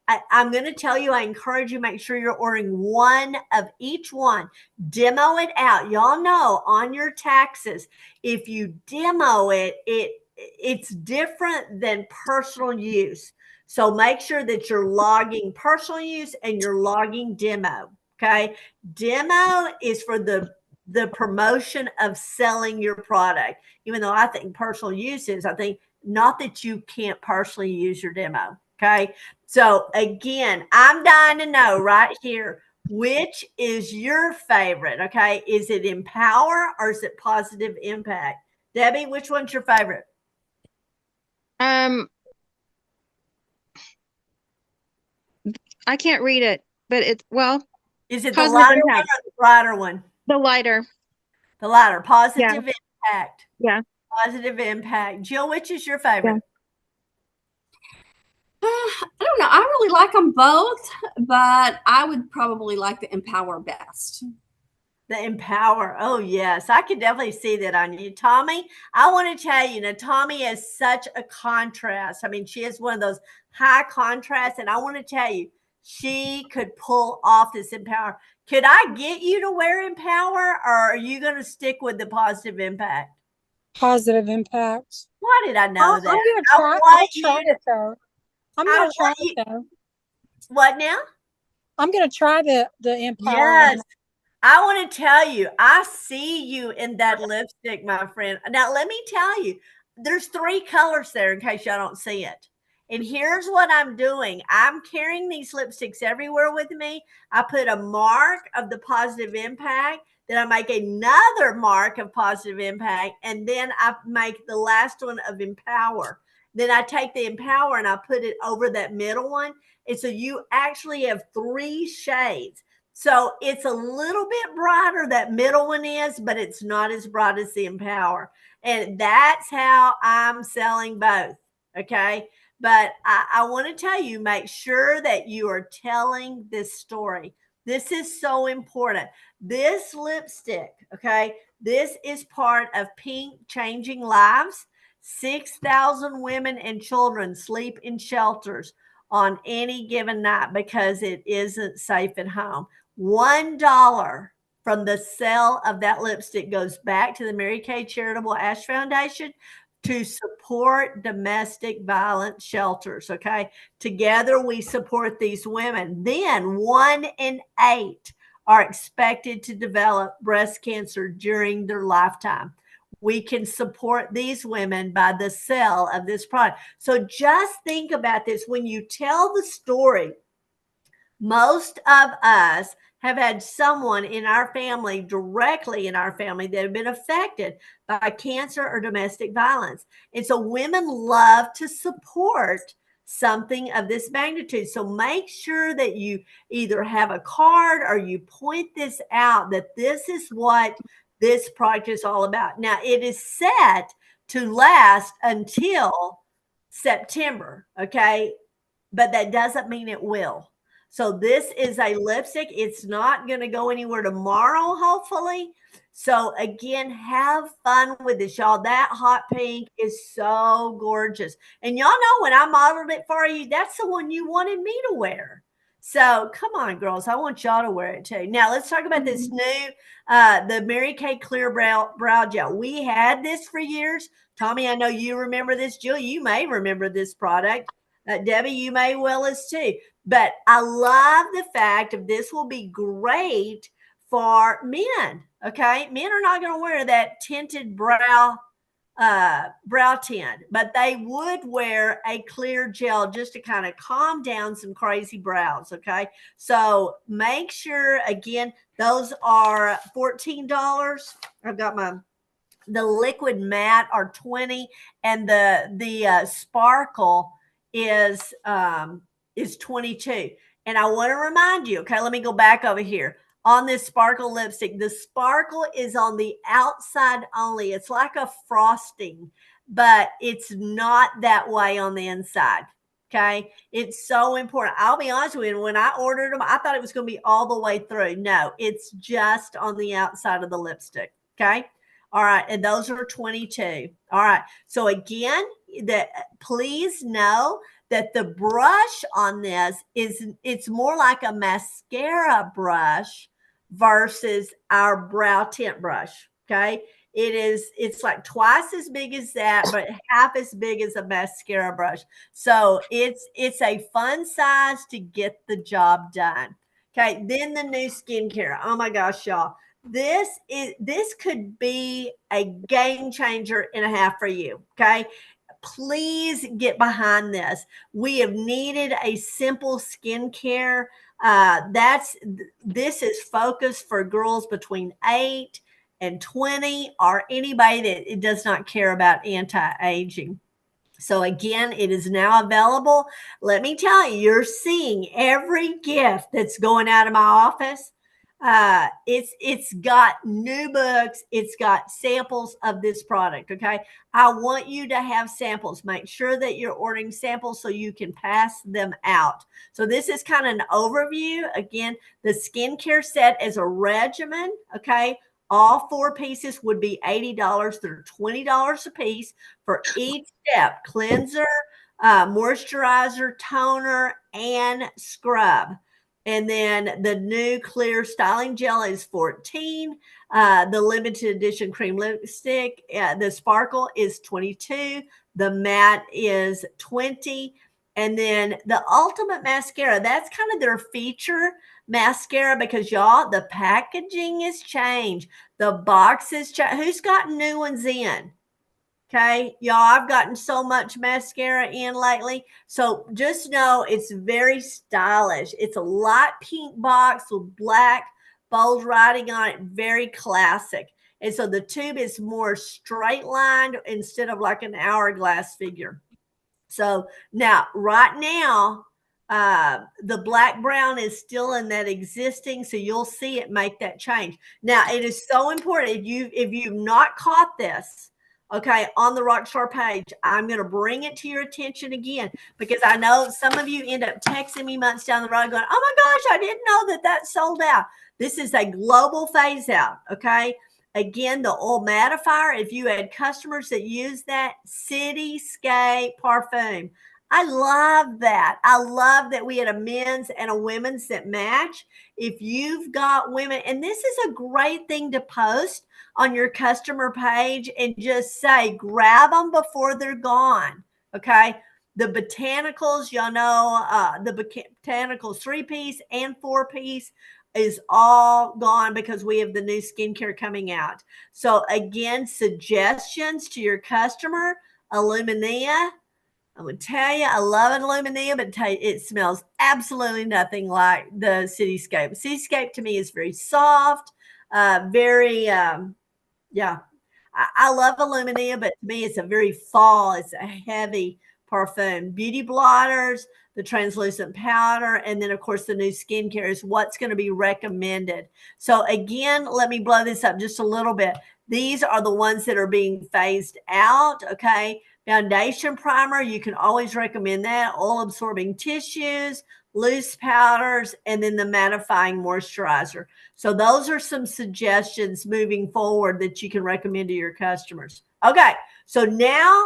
I'm going to tell you, I encourage you, make sure you're ordering one of each one. Demo it out. Y'all know on your taxes, if you demo it, it's different than personal use. So make sure that you're logging personal use and you're logging demo. Okay. Demo is for the promotion of selling your product. Even though I think personal use is, I think not that you can't personally use your demo. Okay. So again, I'm dying to know right here, which is your favorite? Okay. Is it Empower or is it Positive Impact? Debbie, which one's your favorite? I can't read it, but it's, well, is it the Positive lighter one Impact. or the brighter one? The lighter. The lighter. Positive Impact. Yeah. Positive Impact. Jill, which is your favorite? I don't know. I really like them both, but I would probably like the Empower best. The Empower. Oh, yes. I could definitely see that on you. Tommy, I want to tell you, now, Tommy has such a contrast. I mean, she is one of those high contrasts, and I want to tell you, she could pull off this Empower. Could I get you to wear Empower, or are you going to stick with the Positive Impact? Positive Impact. Why did I know that? I'm gonna try. I'll try it though. I'm gonna try it though. What now? I'm gonna try the Empower. Yes. I want to tell you, I see you in that lipstick, my friend. Now, let me tell you, there's 3 colors there in case y'all don't see it. And here's what I'm doing. I'm carrying these lipsticks everywhere with me. I put a mark of the positive impact, then I make another mark of positive impact, and then I make the last one of empower. Then I take the empower and I put it over that middle one. And so you actually have 3 shades. So it's a little bit brighter, that middle one is, but it's not as bright as the empower. And that's how I'm selling both. Okay. But I want to tell you, make sure that you are telling this story. This is so important. This lipstick, okay, this is part of Pink Changing Lives. 6,000 women and children sleep in shelters on any given night because it isn't safe at home. $1 from the sale of that lipstick goes back to the Mary Kay Charitable Ash Foundation to support domestic violence shelters. Okay. Together we support these women. Then 1 in 8 are expected to develop breast cancer during their lifetime. We can support these women by the sale of this product. So just think about this. When you tell the story, most of us have had someone in our family, directly in our family, that have been affected by cancer or domestic violence. And so women love to support something of this magnitude. So make sure that you either have a card or you point this out, that this is what this project is all about. Now, it is set to last until September, okay? But that doesn't mean it will. So this is a lipstick. It's not going to go anywhere tomorrow, hopefully. So again, have fun with this, y'all. That hot pink is so gorgeous. And y'all know when I modeled it for you, that's the one you wanted me to wear. So come on, girls. I want y'all to wear it too. Now let's talk about this new, the Mary Kay Clear Brow Gel. We had this for years. Tommy, I know you remember this. Jill, you may remember this product. Debbie, you may well as too. But I love the fact of this will be great for men. Okay, men are not going to wear that tinted brow tint, but they would wear a clear gel just to kind of calm down some crazy brows. Okay, so make sure, again, those are $14. I've got the liquid matte are 20, and the sparkle is 22. And I want to remind you, okay, let me go back over here. On this sparkle lipstick, the sparkle is on the outside only. It's like a frosting, but it's not that way on the inside. Okay. It's so important. I'll be honest with you. When I ordered them, I thought it was going to be all the way through. No, it's just on the outside of the lipstick. Okay. All right. And those are 22. All right. So again, please know that the brush on this it's more like a mascara brush versus our brow tint brush. Okay. It's like twice as big as that, but half as big as a mascara brush. So it's a fun size to get the job done. Okay. Then the new skincare. Oh my gosh, y'all. This could be a game changer and a half for you. Okay. Please get behind this. We have needed a simple skincare. This is focused for girls between 8 and 20, or anybody that it does not care about anti-aging. So again, it is now available. Let me tell you, you're seeing every gift that's going out of my office. It's got new books. It's got samples of this product. Okay. I want you to have samples. Make sure that you're ordering samples so you can pass them out. So this is kind of an overview. Again, the skincare set is a regimen. Okay. All 4 pieces would be $80. They're $20 a piece for each step: cleanser, moisturizer, toner, and scrub. And then the new clear styling gel is 14. The limited edition cream lipstick, the sparkle is 22. The matte is 20. And then the ultimate mascara, that's kind of their feature mascara, because y'all, the packaging has changed. The box has changed. Who's got new ones in? Okay, y'all, I've gotten so much mascara in lately. So just know it's very stylish. It's a light pink box with black bold writing on it, very classic. And so the tube is more straight lined instead of like an hourglass figure. So now, right now, the black brown is still in that existing, so you'll see it make that change. Now, it is so important if you've not caught this, okay, on the Rockstar page, I'm going to bring it to your attention again because I know some of you end up texting me months down the road going, "Oh my gosh, I didn't know that sold out." This is a global phase out, okay? Again, the oil mattifier, if you had customers that use that, Cityscape Parfum. I love that. I love that we had a men's and a women's that match. If you've got women, and this is a great thing to post on your customer page and just say, grab them before they're gone. Okay. The botanicals, y'all know, the botanicals 3-piece and 4-piece is all gone because we have the new skincare coming out. So again, suggestions to your customer, Illumina. I would tell you, I love Illumina, but it smells absolutely nothing like the Cityscape. Cityscape to me is very soft, very, yeah. I love Illumina, but to me, it's a very fall. It's a heavy parfum. Beauty blotters, the translucent powder, and then, of course, the new skincare is what's going to be recommended. So, again, let me blow this up just a little bit. These are the ones that are being phased out, okay? Foundation primer, you can always recommend that. Oil-absorbing tissues, loose powders, and then the mattifying moisturizer. So those are some suggestions moving forward that you can recommend to your customers. Okay, so now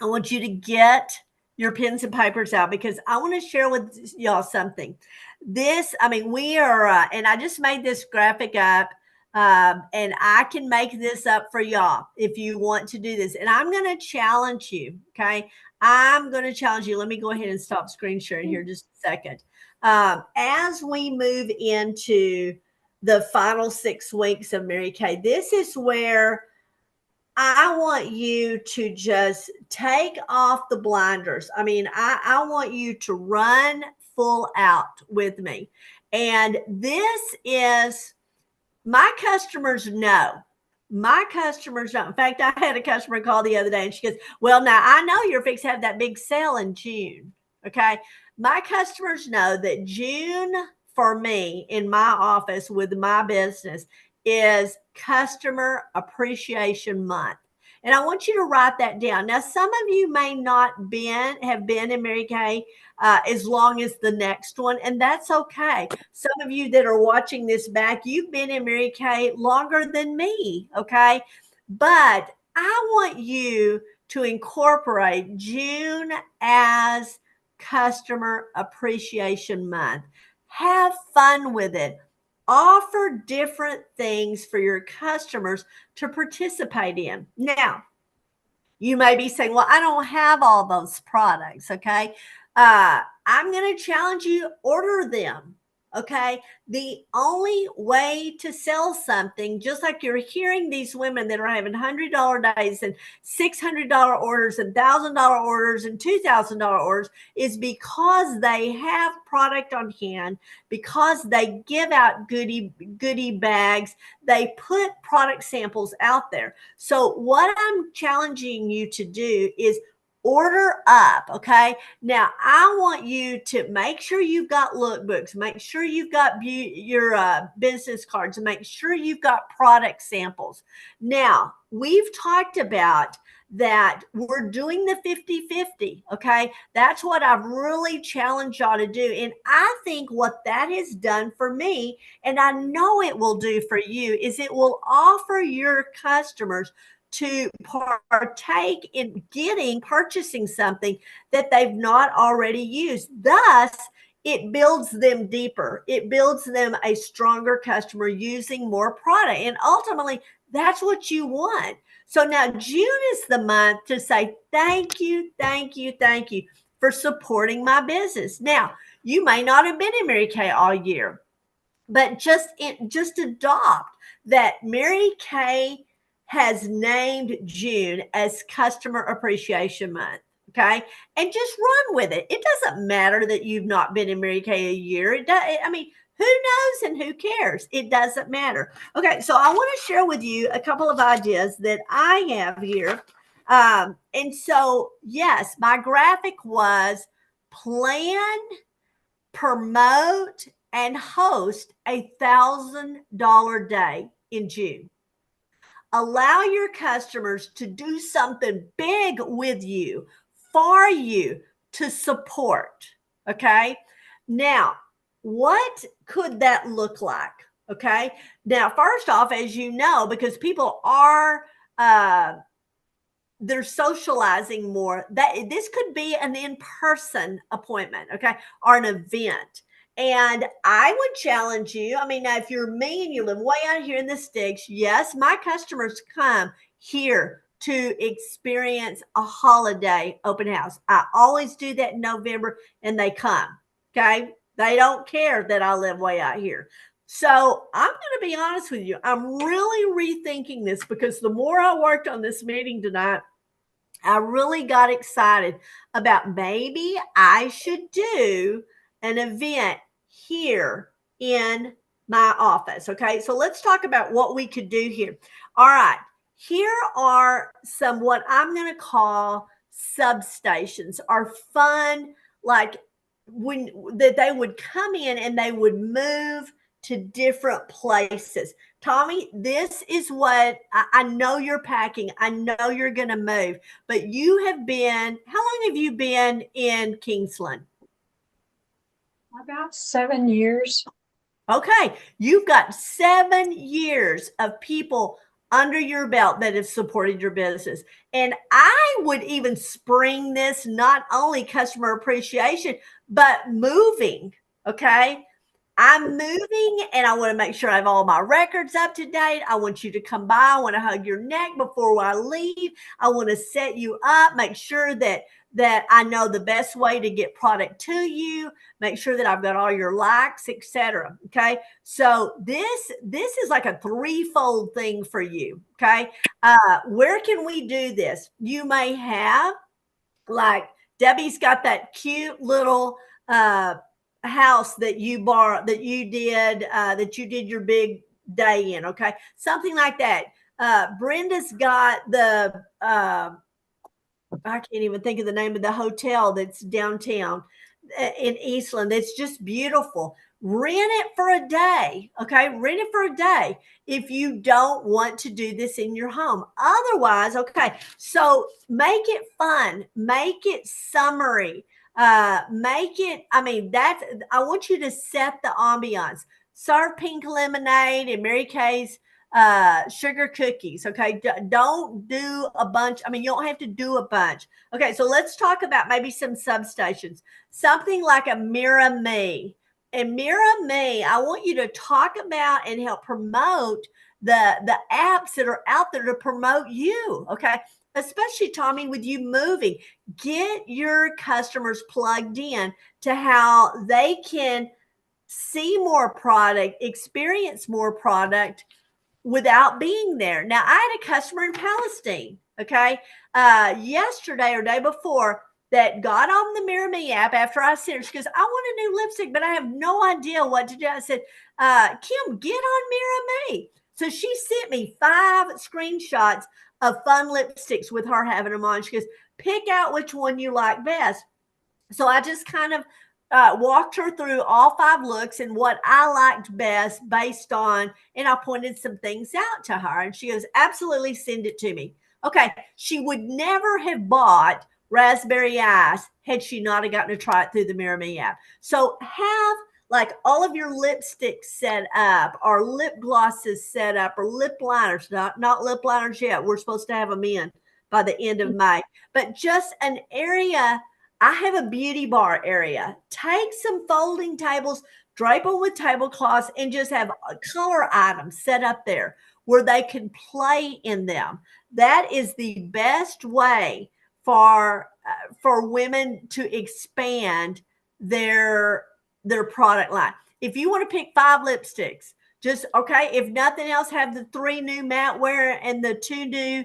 I want you to get your pens and papers out because I want to share with y'all something. This, I mean, we are, and I just made this graphic up, and I can make this up for y'all if you want to do this. And I'm going to challenge you, okay? I'm going to challenge you. Let me go ahead and stop screen sharing here just a second. As we move into the final 6 weeks of Mary Kay, this is where I want you to just take off the blinders. I mean, I want you to run full out with me. And this is, my customers know. My customers know. In fact, I had a customer call the other day and she goes, "Well, now I know you're fixing to have that big sale in June." Okay. My customers know that June for me in my office with my business is Customer Appreciation Month. And I want you to write that down. Now, some of you may not have been in Mary Kay as long as the next one, and that's okay. Some of you that are watching this back, you've been in Mary Kay longer than me, okay? But I want you to incorporate June as Customer Appreciation Month. Have fun with it. Offer different things for your customers to participate in. Now, you may be saying, "Well, I don't have all those products." Okay. I'm going to challenge you, order them. Okay. The only way to sell something, just like you're hearing these women that are having $100 days and $600 orders and $1,000 orders and $2,000 orders, is because they have product on hand, because they give out goodie bags, they put product samples out there. So what I'm challenging you to do is order up. Okay. Now I want you to make sure you've got lookbooks, make sure you've got your business cards, and make sure you've got product samples. Now we've talked about that we're doing the 50-50. Okay. That's what I've really challenged y'all to do. And I think what that has done for me, and I know it will do for you, is it will offer your customers to partake in purchasing something that they've not already used. Thus, it builds them deeper. It builds them a stronger customer using more product. And ultimately, that's what you want. So now June is the month to say, thank you, thank you, thank you for supporting my business. Now, you may not have been in Mary Kay all year, but just adopt that Mary Kay has named June as Customer Appreciation Month. Okay. And just run with it. It doesn't matter that you've not been in Mary Kay a year. It does, I mean, who knows and who cares? It doesn't matter. Okay. So I want to share with you a couple of ideas that I have here. And so, yes, my graphic was plan, promote, and host $1,000 day in June. Allow your customers to do something big with you, for you, to support. Okay. Now, what could that look like? Okay. Now, first off, as you know, because people are, they're socializing more, that this could be an in-person appointment, okay, or an event. And I would challenge you. I mean, now if you're me and you live way out here in the sticks, yes, my customers come here to experience a holiday open house. I always do that in November, and they come. Okay. They don't care that I live way out here. So I'm going to be honest with you. I'm really rethinking this, because the more I worked on this meeting tonight, I really got excited about maybe I should do an event here in my office. Okay. So let's talk about what we could do here. All right. Here are some, what I'm going to call substations, are fun, like when that they would come in and they would move to different places. Tommy, this is what I know you're packing. I know you're going to move, but you have been, how long have you been in Kingsland? About 7 years. Okay. You've got 7 years of people under your belt that have supported your business. And I would even spring this, not only customer appreciation, but moving. Okay. I'm moving, and I want to make sure I have all my records up to date. I want you to come by. I want to hug your neck before I leave. I want to set you up, make sure that I know the best way to get product to you, make sure that I've got all your likes, etc. Okay. So this is like a threefold thing for you. Okay. Where can we do this? You may have, like, Debbie's got that cute little house that you did your big day in. Okay. Something like that. Brenda's got the I can't even think of the name of the hotel that's downtown in Eastland. It's just beautiful. Rent it for a day. Okay. Rent it for a day if you don't want to do this in your home. Otherwise, okay. So make it fun, make it summery, make it, I mean, I want you to set the ambiance. Serve pink lemonade and Mary Kay's sugar cookies. Okay. Don't do a bunch. I mean, you don't have to do a bunch. Okay. So let's talk about maybe some substations, something like a Mirror Me. And Mirror Me, I want you to talk about and help promote the apps that are out there to promote you. Okay. Especially, Tommy, with you moving, get your customers plugged in to how they can see more product, experience more product without being there. Now, I had a customer in Palestine, okay, yesterday or day before, that got on the Mirror Me app after I sent her. She goes, I want a new lipstick, but I have no idea what to do. I said, Kim, get on Mirror Me. So she sent me 5 screenshots of fun lipsticks with her having them on. She goes, pick out which one you like best. So I just kind of walked her through all 5 looks and what I liked best based on, and I pointed some things out to her. And she goes, absolutely, send it to me. Okay. She would never have bought Raspberry Ice had she not have gotten to try it through the Mirror Me app. So have like all of your lipsticks set up, or lip glosses set up, or lip liners, not lip liners yet. We're supposed to have them in by the end of May, but just an area. I have a beauty bar area. Take some folding tables, drape them with tablecloths, and just have color items set up there where they can play in them. That is the best way for women to expand their product line. If you want to pick 5 lipsticks, Just, okay, if nothing else, have the 3 new matte wear and the 2 new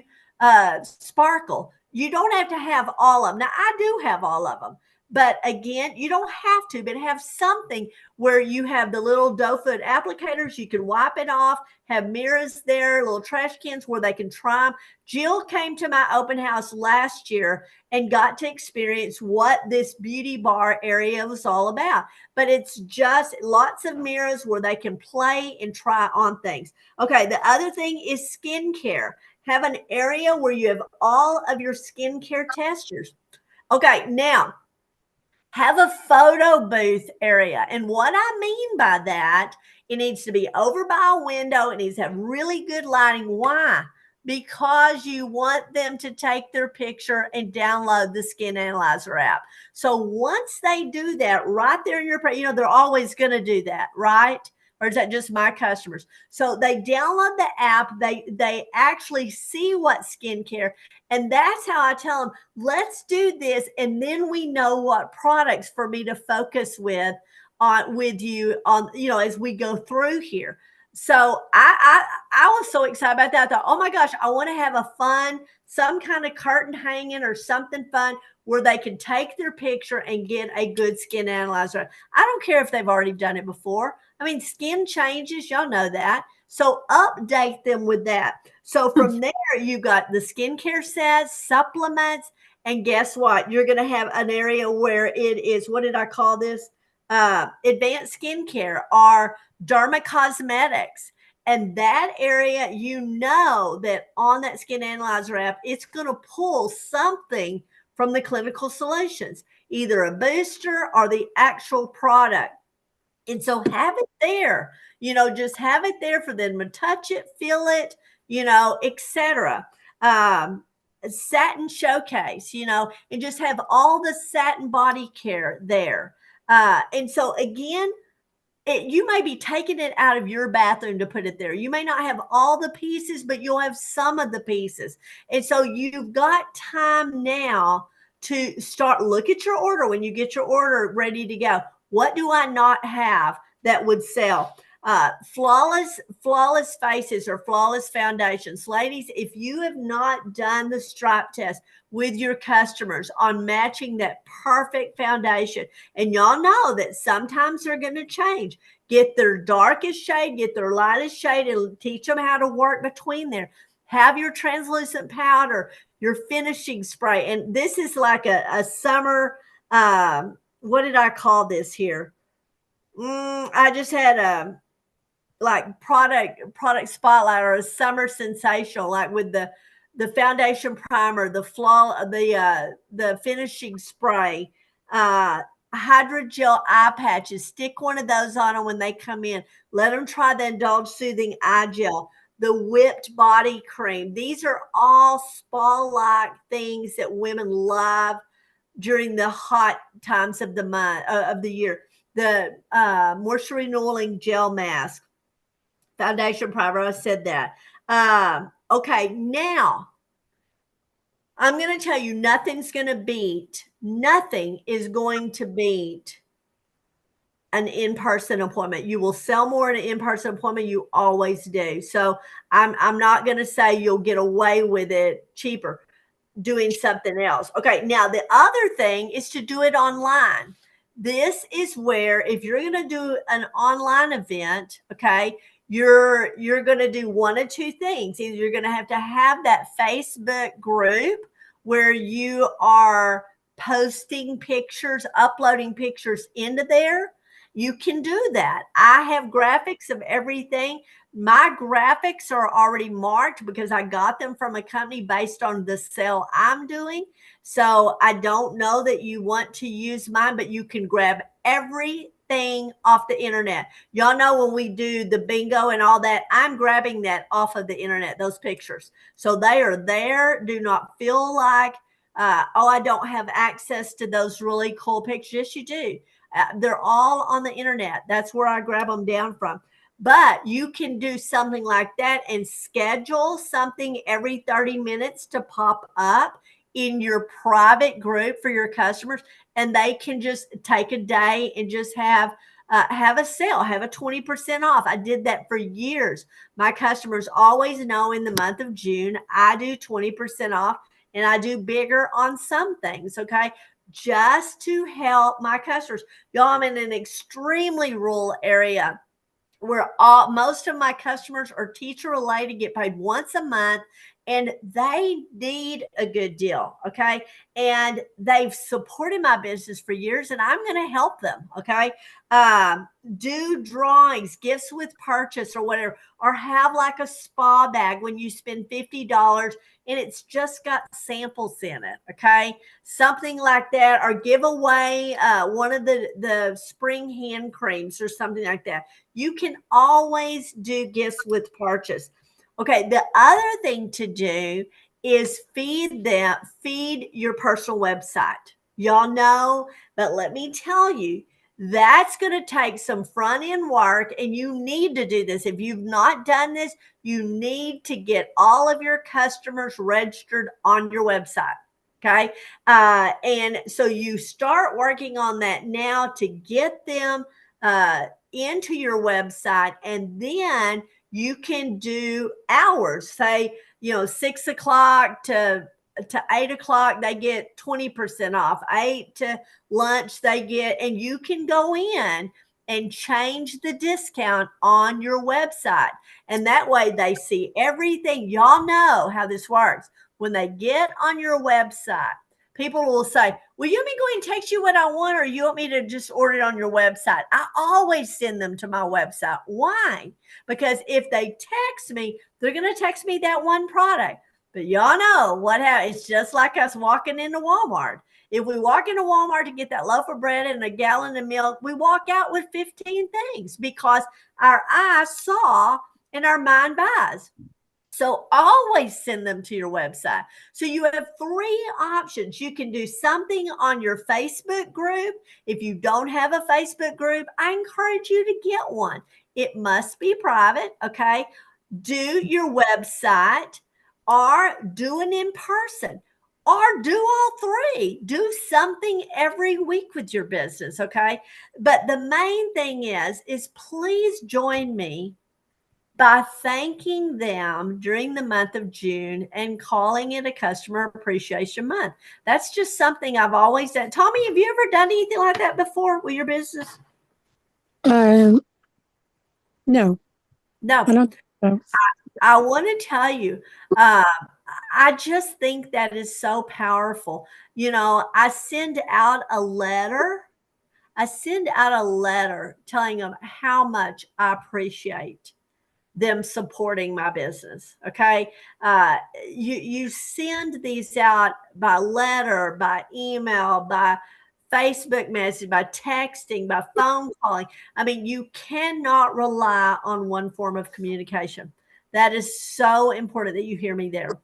sparkle. You don't have to have all of them. Now, I do have all of them. But again, you don't have to, but have something where you have the little doe foot applicators. You can wipe it off, have mirrors there, little trash cans where they can try them. Jill came to my open house last year and got to experience what this beauty bar area was all about. But it's just lots of mirrors where they can play and try on things. Okay, the other thing is skincare. Have an area where you have all of your skincare testers. Okay, now have a photo booth area. And what I mean by that, it needs to be over by a window. It needs to have really good lighting. Why? Because you want them to take their picture and download the Skin Analyzer app. So once they do that right there in your, they're always going to do that, right? Or is that just my customers? So they download the app, they actually see what skincare, and that's how I tell them, let's do this, and then we know what products for me to focus with you on, as we go through here. So I was so excited about that. I thought, oh my gosh, I want to have a fun, some kind of curtain hanging or something fun where they can take their picture and get a good skin analyzer. I don't care if they've already done it before. I mean, skin changes, y'all know that. So update them with that. So from there, you got the skincare sets, supplements, and guess what? You're going to have an area where it is, what did I call this? Advanced skincare or dermacosmetics. And that area, that on that Skin Analyzer app, it's going to pull something from the clinical solutions, either a booster or the actual product. And so have it there, just have it there for them to touch it, feel it, etc. Satin showcase, and just have all the satin body care there. And so again, you may be taking it out of your bathroom to put it there. You may not have all the pieces, but you'll have some of the pieces. And so you've got time now to look at your order when you get your order ready to go. What do I not have that would sell? Flawless faces or flawless foundations. Ladies, if you have not done the stripe test with your customers on matching that perfect foundation, and y'all know that sometimes they're going to change, get their darkest shade, get their lightest shade, and teach them how to work between there. Have your translucent powder, your finishing spray. And this is like a summer, what did I call this here? I just had a product spotlight or a summer sensational, like with the foundation primer, the finishing spray, hydrogel eye patches. Stick one of those on them when they come in. Let them try the Indulge Soothing Eye Gel, the whipped body cream. These are all spa-like things that women love during the hot times of the month of the year. The moisture renewing gel mask, foundation primer. I said that. Okay, now I'm going to tell you, nothing is going to beat an in-person appointment. You will sell more in an in-person appointment. You always do. So I'm not going to say you'll get away with it cheaper doing something else. Okay, now the other thing is to do it online. This is where, if you're going to do an online event, okay, you're going to do one of two things. Either you're going to have that Facebook group where you are posting pictures, uploading pictures into there. You can do that. I have graphics of everything. My graphics are already marked because I got them from a company based on the sale I'm doing. So I don't know that you want to use mine, but you can grab everything off the internet. Y'all know when we do the bingo and all that, I'm grabbing that off of the internet, those pictures. So they are there. Do not feel like, I don't have access to those really cool pictures. Yes, you do. They're all on the internet. That's where I grab them down from. But you can do something like that and schedule something every 30 minutes to pop up in your private group for your customers. And they can just take a day and just have have a sale, have a 20% off. I did that for years. My customers always know in the month of June, I do 20% off, and I do bigger on some things, okay? Just to help my customers. Y'all, I'm in an extremely rural area where most of my customers are teacher related, get paid once a month, and they need a good deal, okay? And they've supported my business for years, and I'm going to help them, okay? Do drawings, gifts with purchase or whatever, or have like a spa bag when you spend $50 and it's just got samples in it, okay? Something like that, or give away one of the spring hand creams or something like that. You can always do gifts with purchase. Okay, the other thing to do is feed your personal website. Y'all know, but let me tell you, that's going to take some front end work, and you need to do this. If you've not done this, you need to get all of your customers registered on your website. Okay. And so you start working on that now to get them into your website, and then you can do hours, say, 6 o'clock to 8 o'clock, they get 20% off, 8 to lunch, they get, and you can go in and change the discount on your website. And that way they see everything. Y'all know how this works. When they get on your website, people will say, "Will you want me to go and text you what I want, or you want me to just order it on your website?" I always send them to my website. Why? Because if they text me, they're going to text me that one product. But y'all know what happens. It's just like us walking into Walmart. If we walk into Walmart to get that loaf of bread and a gallon of milk, we walk out with 15 things because our eyes saw and our mind buys. So always send them to your website. So you have 3 options. You can do something on your Facebook group. If you don't have a Facebook group, I encourage you to get one. It must be private, okay? Do your website, or do an in person, or do all 3. Do something every week with your business, okay? But the main thing is please join me by thanking them during the month of June and calling it a customer appreciation month. That's just something I've always done. Tommy, have you ever done anything like that before with your business? No, No. I don't think so. I want to tell you, I just think that is so powerful. I send out a letter. Telling them how much I appreciate them supporting my business. Okay. You send these out by letter, by email, by Facebook message, by texting, by phone calling. I mean, you cannot rely on one form of communication. That is so important that you hear me there.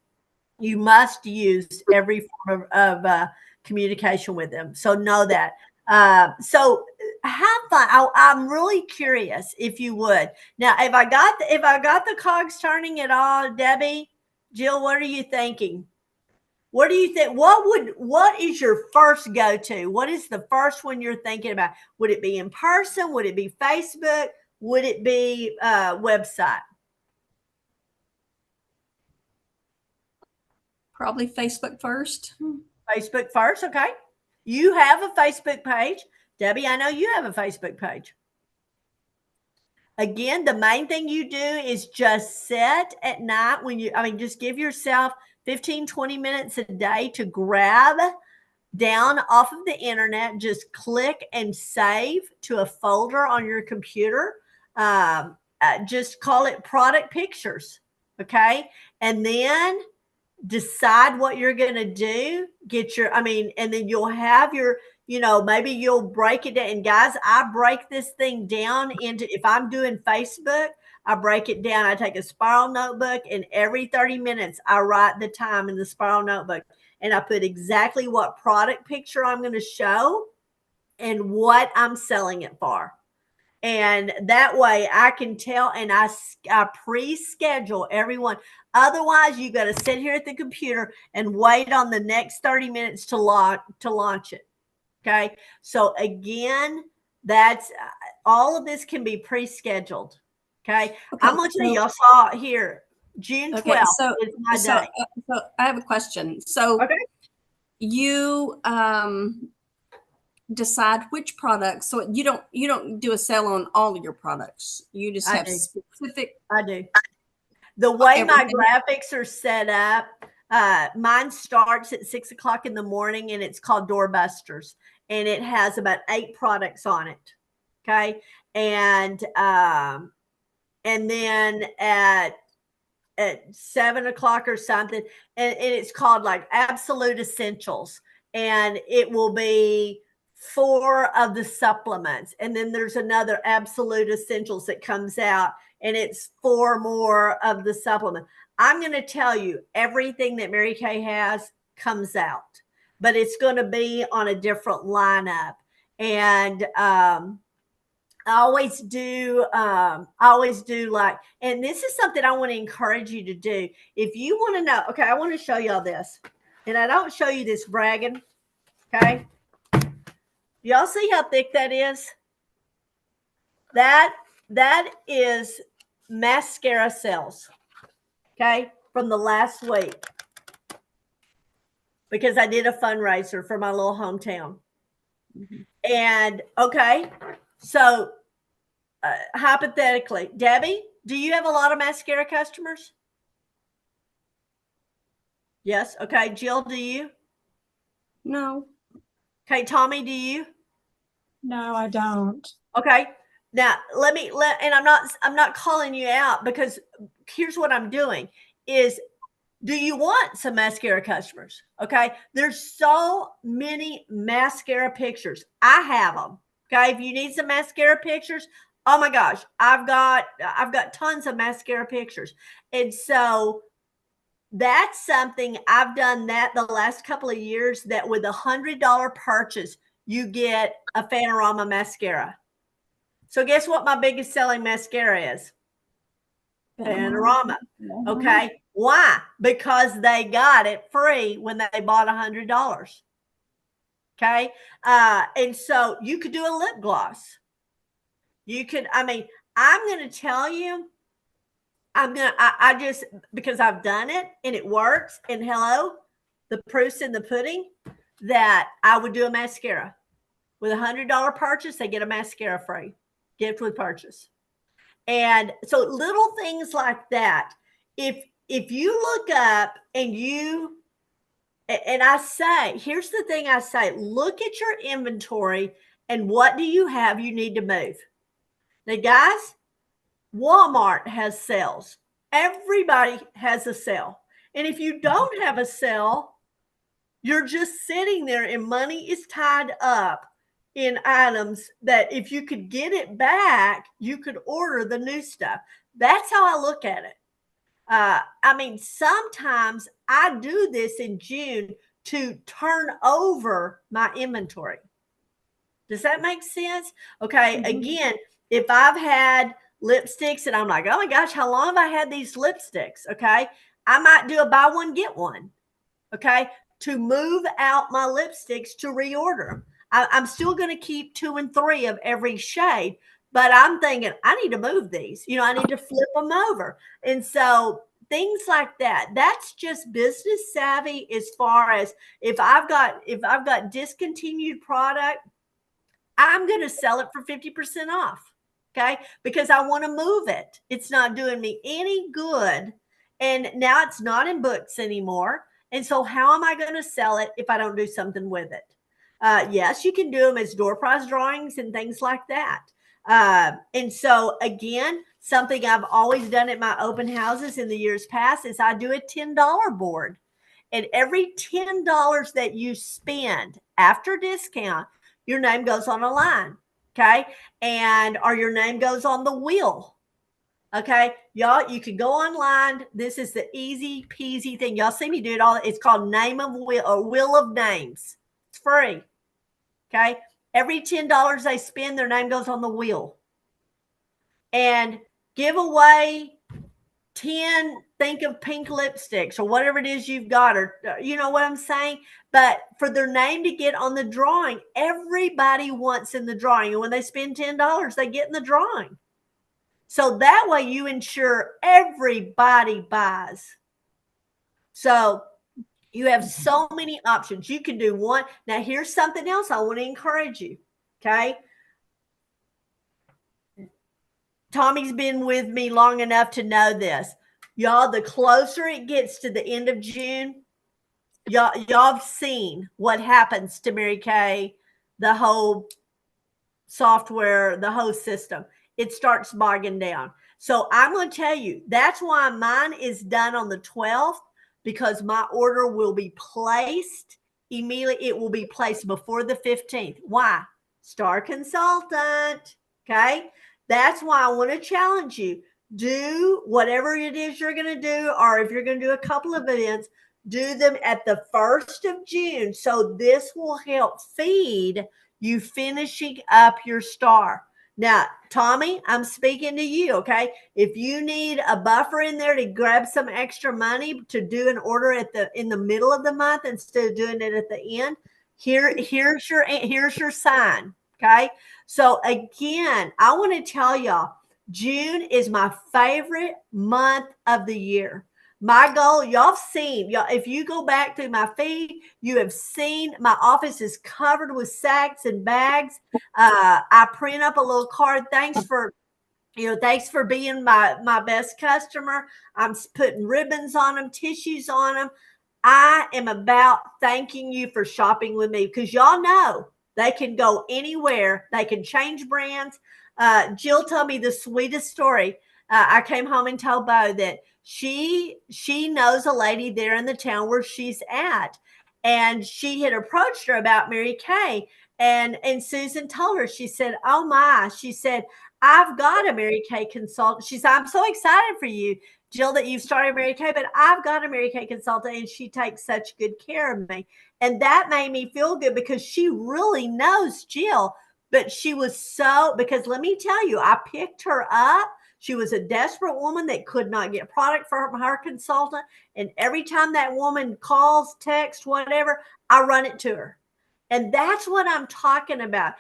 You must use every form of communication with them. So know that. So have fun. I'm really curious if you would. Now, if I got the cogs turning at all, Debbie, Jill, what are you thinking? What do you think? What is your first go-to? What is the first one you're thinking about? Would it be in person? Would it be Facebook? Would it be website? Probably Facebook first. Facebook first, okay. You have a Facebook page. Debbie, I know you have a Facebook page. Again, the main thing you do is just sit at night just give yourself 15, 20 minutes a day to grab down off of the internet, just click and save to a folder on your computer. Just call it product pictures, okay? And then decide what you're going to do, and then you'll have your, maybe you'll break it down. And guys, I break this thing down into, if I'm doing Facebook, I break it down. I take a spiral notebook, and every 30 minutes I write the time in the spiral notebook, and I put exactly what product picture I'm going to show and what I'm selling it for. And that way I can tell, and I pre-schedule everyone. Otherwise, you got to sit here at the computer and wait on the next 30 minutes to launch it. Okay. So again, that's all of this can be pre-scheduled. Okay. Okay, I'm going to tell you, y'all saw it here. June 12th is my so, day. so I have a question. So Okay. you decide which products. So you don't do a sale on all of your products. You just I have do. specific. I do. The way my Everything. graphics are set up, mine starts at 6 o'clock in the morning, and it's called Doorbusters, and it has about 8 products on it. Okay. And then at 7 o'clock or something, and it's called like Absolute Essentials, and it will be 4 of the supplements, and then there's another Absolute Essentials that comes out, and it's 4 more of the supplement. I'm going to tell you, everything that Mary Kay has comes out, but it's going to be on a different lineup. And I always do like, and this is something I want to encourage you to do. If you want to know, okay, I want to show y'all this. And I don't show you this bragging. Okay. Y'all see how thick that is? That is mascara sales. Okay. From the last week. Because I did a fundraiser for my little hometown. Mm-hmm. And okay. So hypothetically, Debbie, do you have a lot of mascara customers? Yes. Okay. Jill, do you? No. Okay. Tommy, do you? No, I don't. Okay. Now and I'm not calling you out, because here's what I'm doing is, do you want some mascara customers? Okay. There's so many mascara pictures. I have them. Okay. If you need some mascara pictures, oh my gosh, I've got tons of mascara pictures. And so that's something I've done that the last couple of years, that with $100 purchase, you get a Panorama mascara. So guess what my biggest selling mascara is? Panorama. Okay. Why? Because they got it free when they bought $100. Okay. And so you could do a lip gloss. You could, I mean, I'm going to tell you, I just, because I've done it and it works, and hello, the proof's in the pudding, that I would do a mascara. With $100 purchase, they get a mascara free, gift with purchase. And so little things like that. If you look up and I say, here's the thing I say, look at your inventory and what do you have you need to move. Now, guys, Walmart has sales. Everybody has a sale. And if you don't have a sale, you're just sitting there and money is tied up in items that if you could get it back, you could order the new stuff. That's how I look at it. I mean, sometimes I do this in June to turn over my inventory. Does that make sense? Okay. Mm-hmm. Again, if I've had lipsticks and I'm like, oh my gosh, how long have I had these lipsticks? Okay. I might do a buy one, get one. Okay. To move out my lipsticks to reorder them. I'm still going to keep 2 and 3 of every shade, but I'm thinking I need to move these. You know, I need to flip them over. And so things like that, that's just business savvy. As far as if I've got discontinued product, I'm going to sell it for 50% off. Okay. Because I want to move it. It's not doing me any good. And now it's not in books anymore. And so how am I going to sell it if I don't do something with it? Yes, you can do them as door prize drawings and things like that. And so again, something I've always done at my open houses in the years past is I do a $10 board. And every $10 that you spend after discount, your name goes on a line. Okay. Or your name goes on the wheel. Okay. Y'all, you can go online. This is the easy peasy thing. Y'all see me do it all. It's called Name of Wheel, or Wheel of Names. It's free. Okay. Every $10 they spend, their name goes on the wheel. And give away 10, think of pink lipsticks or whatever it is you've got, or you know what I'm saying? But for their name to get on the drawing, everybody wants in the drawing. And when they spend $10, they get in the drawing. So that way you ensure everybody buys. So you have so many options. You can do one. Now, here's something else I want to encourage you. Okay. Tommy's been with me long enough to know this. Y'all, the closer it gets to the end of June, y'all have seen what happens to Mary Kay, the whole software, the whole system. It starts bogging down. So I'm going to tell you, that's why mine is done on the 12th, because my order will be placed immediately. It will be placed before the 15th. Why? Star Consultant. Okay. That's why I want to challenge you. Do whatever it is you're going to do, or if you're going to do a couple of events, do them at the 1st of June. So this will help feed you finishing up your star. Now, Tommy, I'm speaking to you, okay? If you need a buffer in there to grab some extra money to do an order in the middle of the month instead of doing it at the end, here's your sign, okay? So again, I want to tell y'all, June is my favorite month of the year. My goal, y'all have seen, y'all, if you go back through my feed, you have seen my office is covered with sacks and bags. I print up a little card. Thanks for being my best customer. I'm putting ribbons on them, tissues on them. I am about thanking you for shopping with me, because y'all know they can go anywhere. They can change brands. Jill told me the sweetest story. I came home and told Bo that she knows a lady there in the town where she's at, and she had approached her about Mary Kay, and Susan told her, she said, oh my, she said, I've got a Mary Kay consultant. She said, I'm so excited for you, Jill, that you've started Mary Kay, but I've got a Mary Kay consultant and she takes such good care of me. And that made me feel good, because she really knows Jill. But she was because let me tell you, I picked her up. She was a desperate woman that could not get product from her consultant. And every time that woman calls, texts, whatever, I run it to her. And that's what I'm talking about.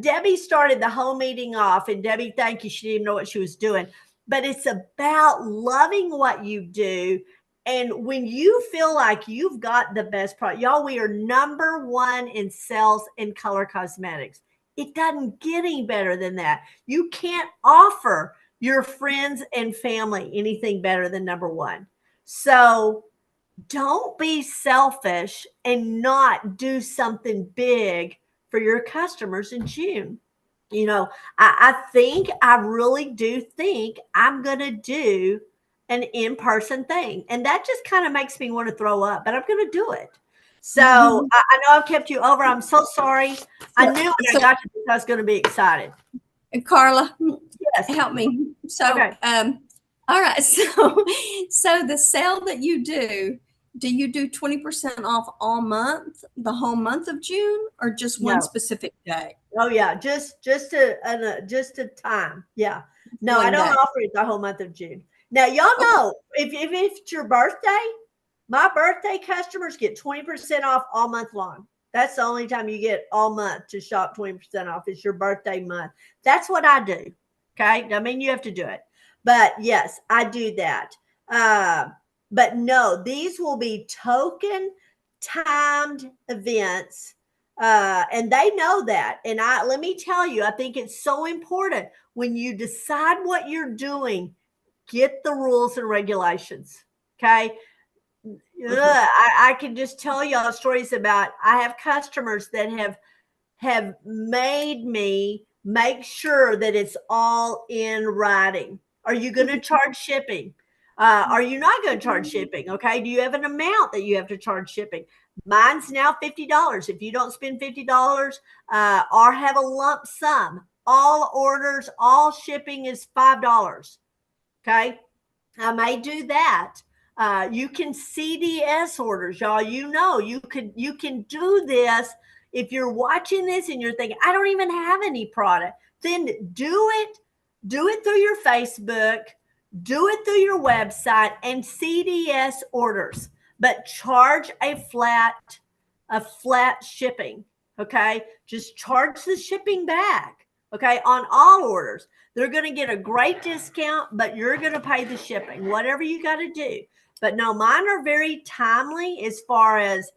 Debbie started the whole meeting off, and Debbie, thank you. She didn't even know what she was doing. But it's about loving what you do. And when you feel like you've got the best product, y'all, we are #1 in sales in color cosmetics. It doesn't get any better than that. You can't offer your friends and family anything better than #1. So don't be selfish and not do something big for your customers in June. You know, I really do think I'm going to do an in-person thing. And that just kind of makes me want to throw up, but I'm going to do it. So I know I've kept you over. I'm so sorry. I knew when I got to this, I was going to be excited. Carla, yes, help me. So, okay. All right. So the sale that you do you do 20% off all month, the whole month of June, or just one specific day? Oh yeah, just a time. Yeah. No, I don't offer it the whole month of June. Now y'all know if it's your birthday, my birthday customers get 20% off all month long. That's the only time you get all month to shop 20% off. It's your birthday month. That's what I do. Okay. I mean, you have to do it, but yes, I do that. But no, these will be token timed events. And they know that. And let me tell you, I think it's so important when you decide what you're doing, get the rules and regulations. Okay. I can just tell y'all stories about, I have customers that have made me make sure that it's all in writing. Are you going to charge shipping? Are you not going to charge shipping? Okay. Do you have an amount that you have to charge shipping? Mine's now $50. If you don't spend $50 or have a lump sum, all orders, all shipping is $5. Okay. I may do that. You can CDS orders, y'all. You know, you can do this. If you're watching this and you're thinking, I don't even have any product, then do it through your Facebook, Do it through your website and CDS orders, but charge a flat shipping. Okay. Just charge the shipping back. Okay. On all orders, they're going to get a great discount, but you're going to pay the shipping, whatever you got to do. But no, mine are very timely as far as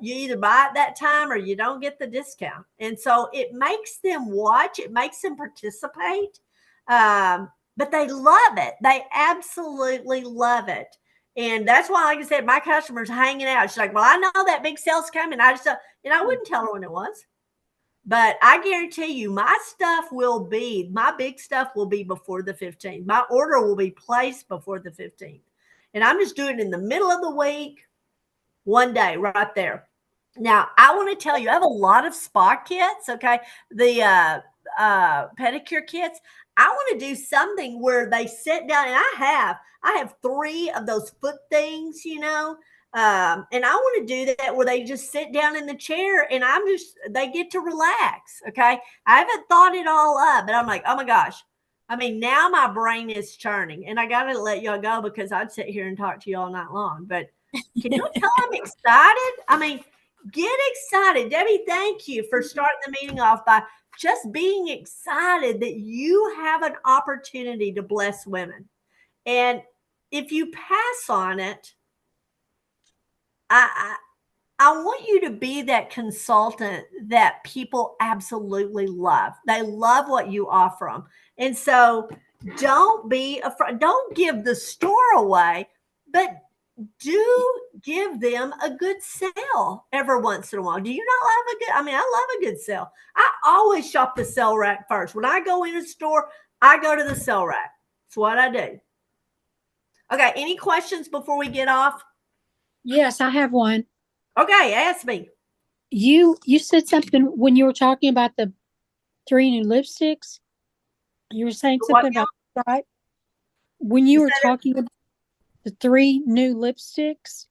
you either buy at that time or you don't get the discount. And so it makes them watch, it makes them participate. But they love it. They absolutely love it. And that's why, like I said, my customer's hanging out. She's like, well, I know that big sale's coming. I wouldn't tell her when it was. But I guarantee you, my big stuff will be before the 15th. My order will be placed before the 15th. And I'm just doing it in the middle of the week, one day right there. Now, I want to tell you, I have a lot of spa kits, okay? The pedicure kits. I want to do something where they sit down, and I have 3 of those foot things, and I want to do that where they just sit down in the chair and they get to relax. Okay. I haven't thought it all up, but I'm like, oh my gosh. I mean, now my brain is churning, and I got to let y'all go because I'd sit here and talk to you all night long, but can you tell I'm excited? I mean, get excited. Debbie, thank you for starting the meeting off by just being excited that you have an opportunity to bless women. And if you pass on it, I want you to be that consultant that people absolutely love. They love what you offer them. And so don't be afraid. Don't give the store away, but do give them a good sale every once in a while. Do you not love a good? I mean, I love a good sale. I always shop the sale rack first. When I go in a store, I go to the sale rack. That's what I do. Okay. Any questions before we get off? Yes, I have one. Okay. Ask me. You said something when you were talking about the 3 new lipsticks. You were saying something about stripe. When you were talking about the 3 new lipsticks,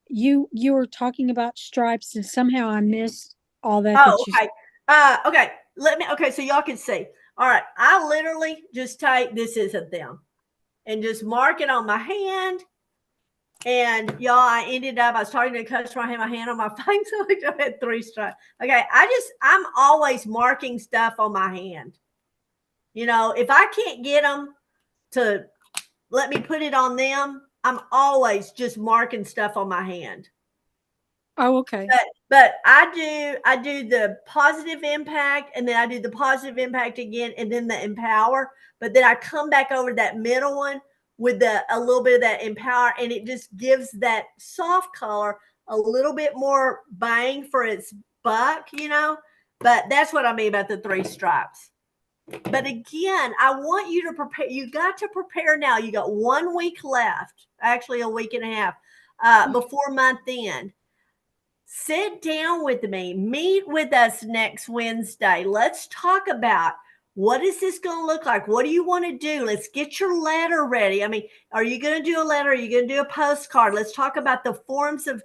you were talking about stripes, and somehow I missed all that. Oh, okay. Okay. So y'all can see. All right. I literally just type, this isn't them, and just mark it on my hand. And y'all, I was talking to a customer. I had my hand on my face. So I had 3 stripes. Okay. I'm always marking stuff on my hand. If I can't get them to let me put it on them, I'm always just marking stuff on my hand. Oh, okay. But I do the positive impact, and then I do the positive impact again, and then the empower. But then I come back over that middle one with a little bit of that empower, and it just gives that soft color a little bit more bang for its buck, But that's what I mean about the 3 stripes. But again, I want you to prepare. You got to prepare now. You got 1 week left, actually a week and a half before month end. Sit down with me. Meet with us next Wednesday. Let's talk about what is this going to look like? What do you want to do? Let's get your letter ready. I mean, are you going to do a letter? Are you going to do a postcard? Let's talk about the forms of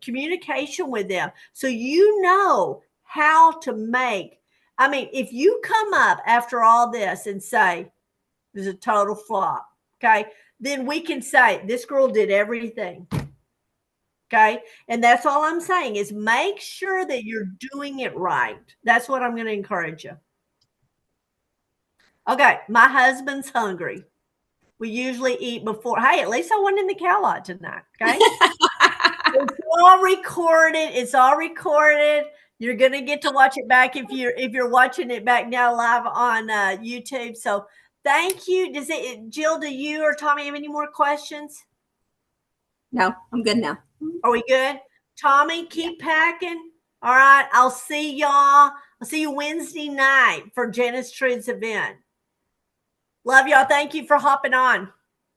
communication with them, so how to make. I mean, if you come up after all this and say there's a total flop, okay, then we can say this girl did everything. Okay. And that's all I'm saying is make sure that you're doing it right. That's what I'm going to encourage you. Okay. My husband's hungry. We usually eat before. Hey, at least I wasn't in the cow lot tonight. Okay. It's all recorded. It's all recorded. You're going to get to watch it back if you're watching it back now live on YouTube. So thank you. Jill, do you or Tommy have any more questions? No, I'm good now. Are we good? Tommy, keep packing. All right. I'll see y'all. I'll see you Wednesday night for Janice Trude's event. Love y'all. Thank you for hopping on.